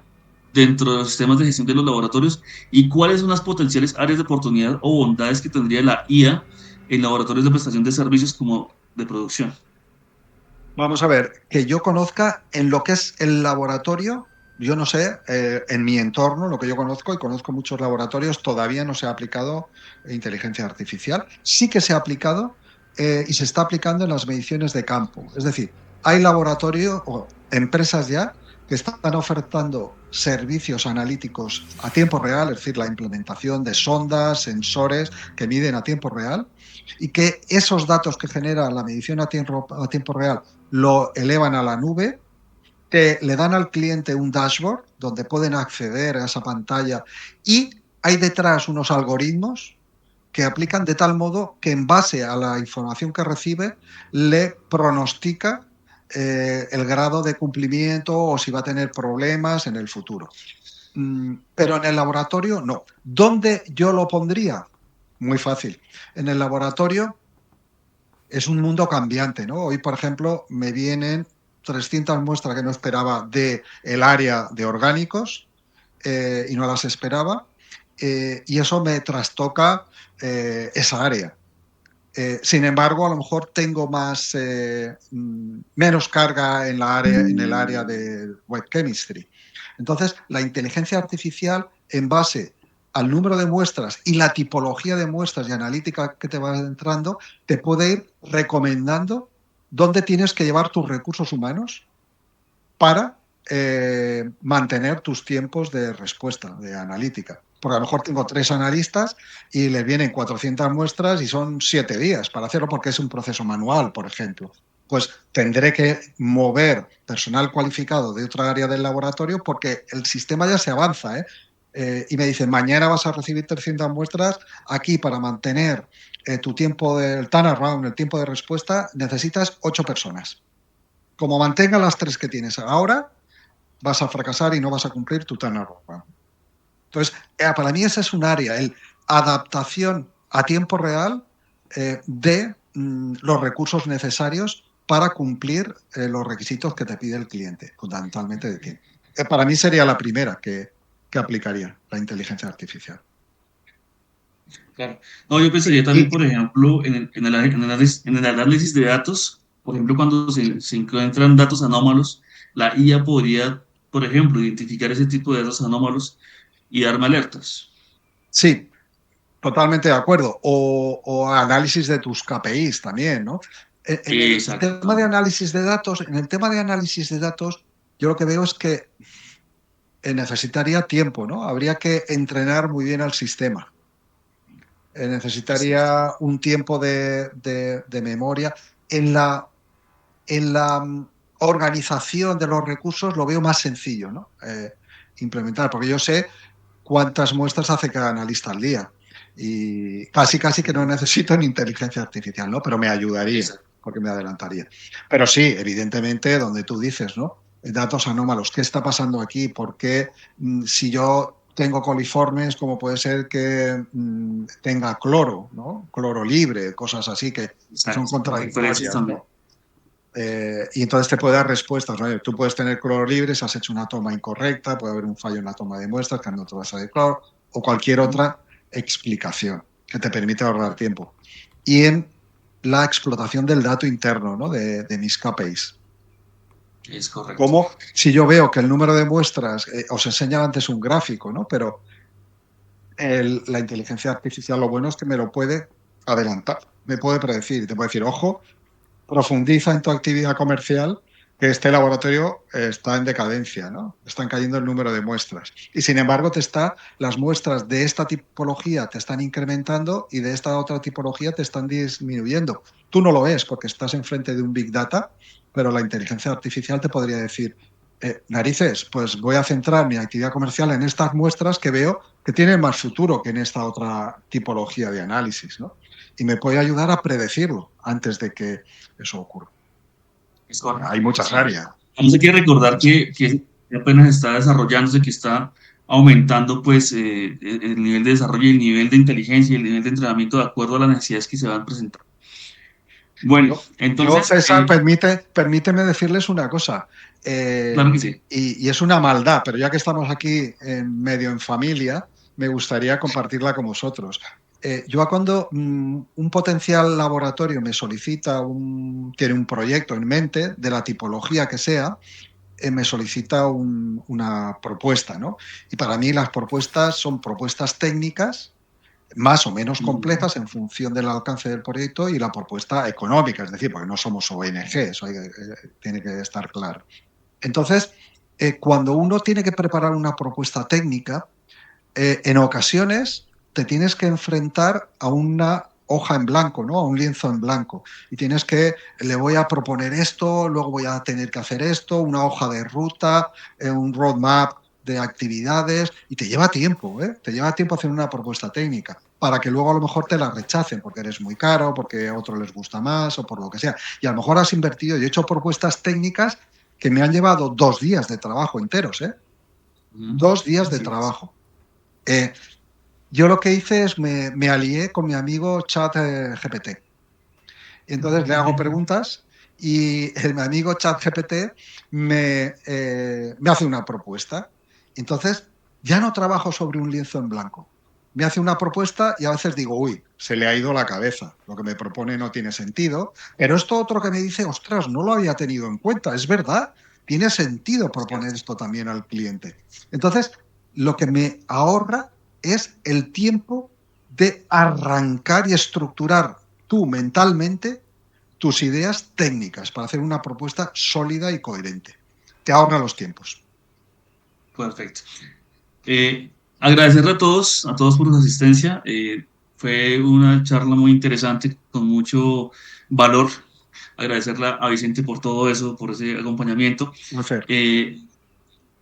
dentro de los sistemas de gestión de los laboratorios y cuáles son las potenciales áreas de oportunidad o bondades que tendría la IA en laboratorios de prestación de servicios como de producción. Vamos a ver, que yo conozca en lo que es el laboratorio, yo no sé, en mi entorno, lo que yo conozco, y conozco muchos laboratorios, todavía no se ha aplicado inteligencia artificial. Sí que se ha aplicado y se está aplicando en las mediciones de campo. Es decir, hay laboratorios o empresas ya que están ofertando servicios analíticos a tiempo real, es decir, la implementación de sondas, sensores que miden a tiempo real y que esos datos que genera la medición a tiempo real lo elevan a la nube, que le dan al cliente un dashboard donde pueden acceder a esa pantalla y hay detrás unos algoritmos que aplican de tal modo que en base a la información que recibe le pronostica el grado de cumplimiento o si va a tener problemas en el futuro. Pero en el laboratorio no. ¿Dónde yo lo pondría? Muy fácil. En el laboratorio es un mundo cambiante, ¿no? Hoy, por ejemplo, me vienen 300 muestras que no esperaba del área de orgánicos y no las esperaba y eso me trastoca esa área. Sin embargo, a lo mejor tengo menos carga en el área de web chemistry. Entonces, la inteligencia artificial, en base al número de muestras y la tipología de muestras y analítica que te va entrando, te puede ir recomendando dónde tienes que llevar tus recursos humanos para mantener tus tiempos de respuesta, de analítica. Porque a lo mejor tengo 3 analistas y les vienen 400 muestras y son 7 días para hacerlo porque es un proceso manual, por ejemplo. Pues tendré que mover personal cualificado de otra área del laboratorio porque el sistema ya se avanza, ¿eh? Y me dicen, mañana vas a recibir 300 muestras, aquí para mantener tu tiempo del turnaround, el tiempo de respuesta, necesitas 8 personas. Como mantengas las 3 que tienes ahora, vas a fracasar y no vas a cumplir tu turnaround. Entonces, para mí esa es un área, el adaptación a tiempo real de los recursos necesarios para cumplir los requisitos que te pide el cliente, fundamentalmente de tiempo. Para mí sería la primera que aplicaría la inteligencia artificial. Claro. No, yo pensaría Y, también, por ejemplo, en el análisis de datos, por ejemplo, cuando se encuentran datos anómalos, la IA podría, por ejemplo, identificar ese tipo de datos anómalos y darme alertas. sí, totalmente de acuerdo. O análisis de tus KPIs también, ¿no? En el Exacto, tema de también. análisis de datos, en el tema de análisis de datos, yo lo que veo es que necesitaría tiempo, ¿no? Habría que entrenar muy bien al sistema. Es cierto. Necesitaría un tiempo de memoria. En la organización de los recursos lo veo más sencillo, ¿no? Implementar, porque yo sé cuántas muestras hace cada analista al día. Y casi que no necesito ni inteligencia artificial, ¿no? Pero me ayudaría, Exacto. porque me adelantaría. Pero sí, evidentemente, donde tú dices, ¿no? Datos anómalos, ¿qué está pasando aquí? ¿Por qué si yo tengo coliformes, como puede ser que tenga cloro, ¿no? Cloro libre, cosas así que son Exacto. Las diferencias contradictorias, también. ¿no? Y entonces te puede dar respuestas, ¿no? Tú puedes tener cloro libre si has hecho una toma incorrecta, puede haber un fallo en la toma de muestras, que no te vas a de cloro, o cualquier otra explicación que te permite ahorrar tiempo. Y en la explotación del dato interno, ¿no? de mis KPIs. Es correcto. Como si yo veo que el número de muestras, os enseñaba antes un gráfico, ¿no? Pero la inteligencia artificial lo bueno es que me lo puede adelantar, me puede predecir, te puede decir, ojo, profundiza en tu actividad comercial, que este laboratorio está en decadencia, ¿no? Están cayendo el número de muestras. Y sin embargo, las muestras de esta tipología te están incrementando y de esta otra tipología te están disminuyendo. Tú no lo ves porque estás enfrente de un Big Data, pero la inteligencia artificial te podría decir, narices, pues voy a centrar mi actividad comercial en estas muestras que veo que tienen más futuro que en esta otra tipología de análisis, ¿no? Y me puede ayudar a predecirlo antes de que eso ocurra. Es correcto. Hay muchas Sí. áreas. Vamos hay que recordar que apenas está desarrollándose, que está aumentando pues el nivel de desarrollo y el nivel de inteligencia y el nivel de entrenamiento de acuerdo a las necesidades que se van presentando. Bueno, Yo entonces, César, permíteme decirles una cosa, claro que sí. y es una maldad, pero ya que estamos aquí medio en familia, me gustaría compartirla con vosotros. Yo cuando un potencial laboratorio me solicita, tiene un proyecto en mente, de la tipología que sea, me solicita una propuesta, ¿no? Y para mí las propuestas son propuestas técnicas más o menos Ujú. completas en función del alcance del proyecto y la propuesta económica, es decir, porque no somos ONG, eso tiene que estar claro. Entonces, cuando uno tiene que preparar una propuesta técnica, en ocasiones te tienes que enfrentar a una hoja en blanco, ¿no? A un lienzo en blanco. Y tienes que, le voy a proponer esto, luego voy a tener que hacer esto, una hoja de ruta, un roadmap de actividades, y te lleva tiempo, ¿eh? Te lleva tiempo hacer una propuesta técnica para que luego a lo mejor te la rechacen porque eres muy caro, porque a otros les gusta más o por lo que sea. Y a lo mejor has invertido, yo he hecho propuestas técnicas que me han llevado 2 días de trabajo enteros, ¿eh? Ujú. 2 días de Así es. trabajo. Eh, yo lo que hice es me alié con mi amigo Chat GPT. Y entonces le hago preguntas y mi amigo Chat GPT me hace una propuesta. Entonces ya no trabajo sobre un lienzo en blanco. Me hace una propuesta y a veces digo, uy, se le ha ido la cabeza. Lo que me propone no tiene sentido. Pero esto otro que me dice, ostras, no lo había tenido en cuenta. Es verdad, tiene sentido proponer Cierto. esto también al cliente. Entonces, lo que me ahorra es el tiempo de arrancar y estructurar tú mentalmente tus ideas técnicas para hacer una propuesta sólida y coherente. Te ahorra los tiempos. Perfecto. Agradecerle a todos por su asistencia. Fue una charla muy interesante, con mucho valor. Agradecerle a Vicente por todo eso, por ese acompañamiento. No sé. Eh,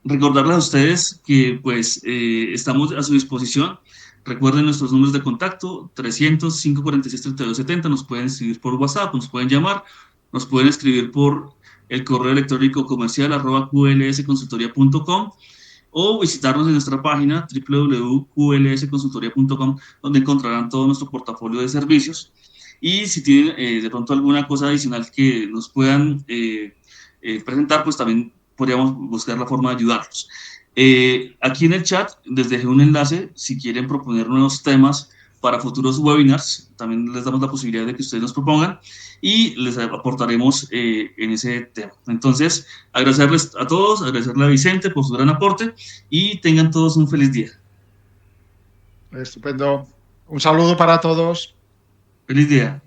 Recordarles a ustedes que pues estamos a su disposición. Recuerden nuestros números de contacto, 300-546-3270. Nos pueden escribir por WhatsApp, nos pueden llamar, nos pueden escribir por el correo electrónico comercial @qlsconsultoría.com o visitarnos en nuestra página www.qlsconsultoria.com, donde encontrarán todo nuestro portafolio de servicios. Y si tienen de pronto alguna cosa adicional que nos puedan presentar, pues también podríamos buscar la forma de ayudarlos. Aquí en el chat les dejé un enlace si quieren proponer nuevos temas para futuros webinars. También les damos la posibilidad de que ustedes nos propongan y les aportaremos en ese tema. Entonces, agradecerles a todos, agradecerle a Vicente por su gran aporte y tengan todos un feliz día. Estupendo. Un saludo para todos. Feliz día.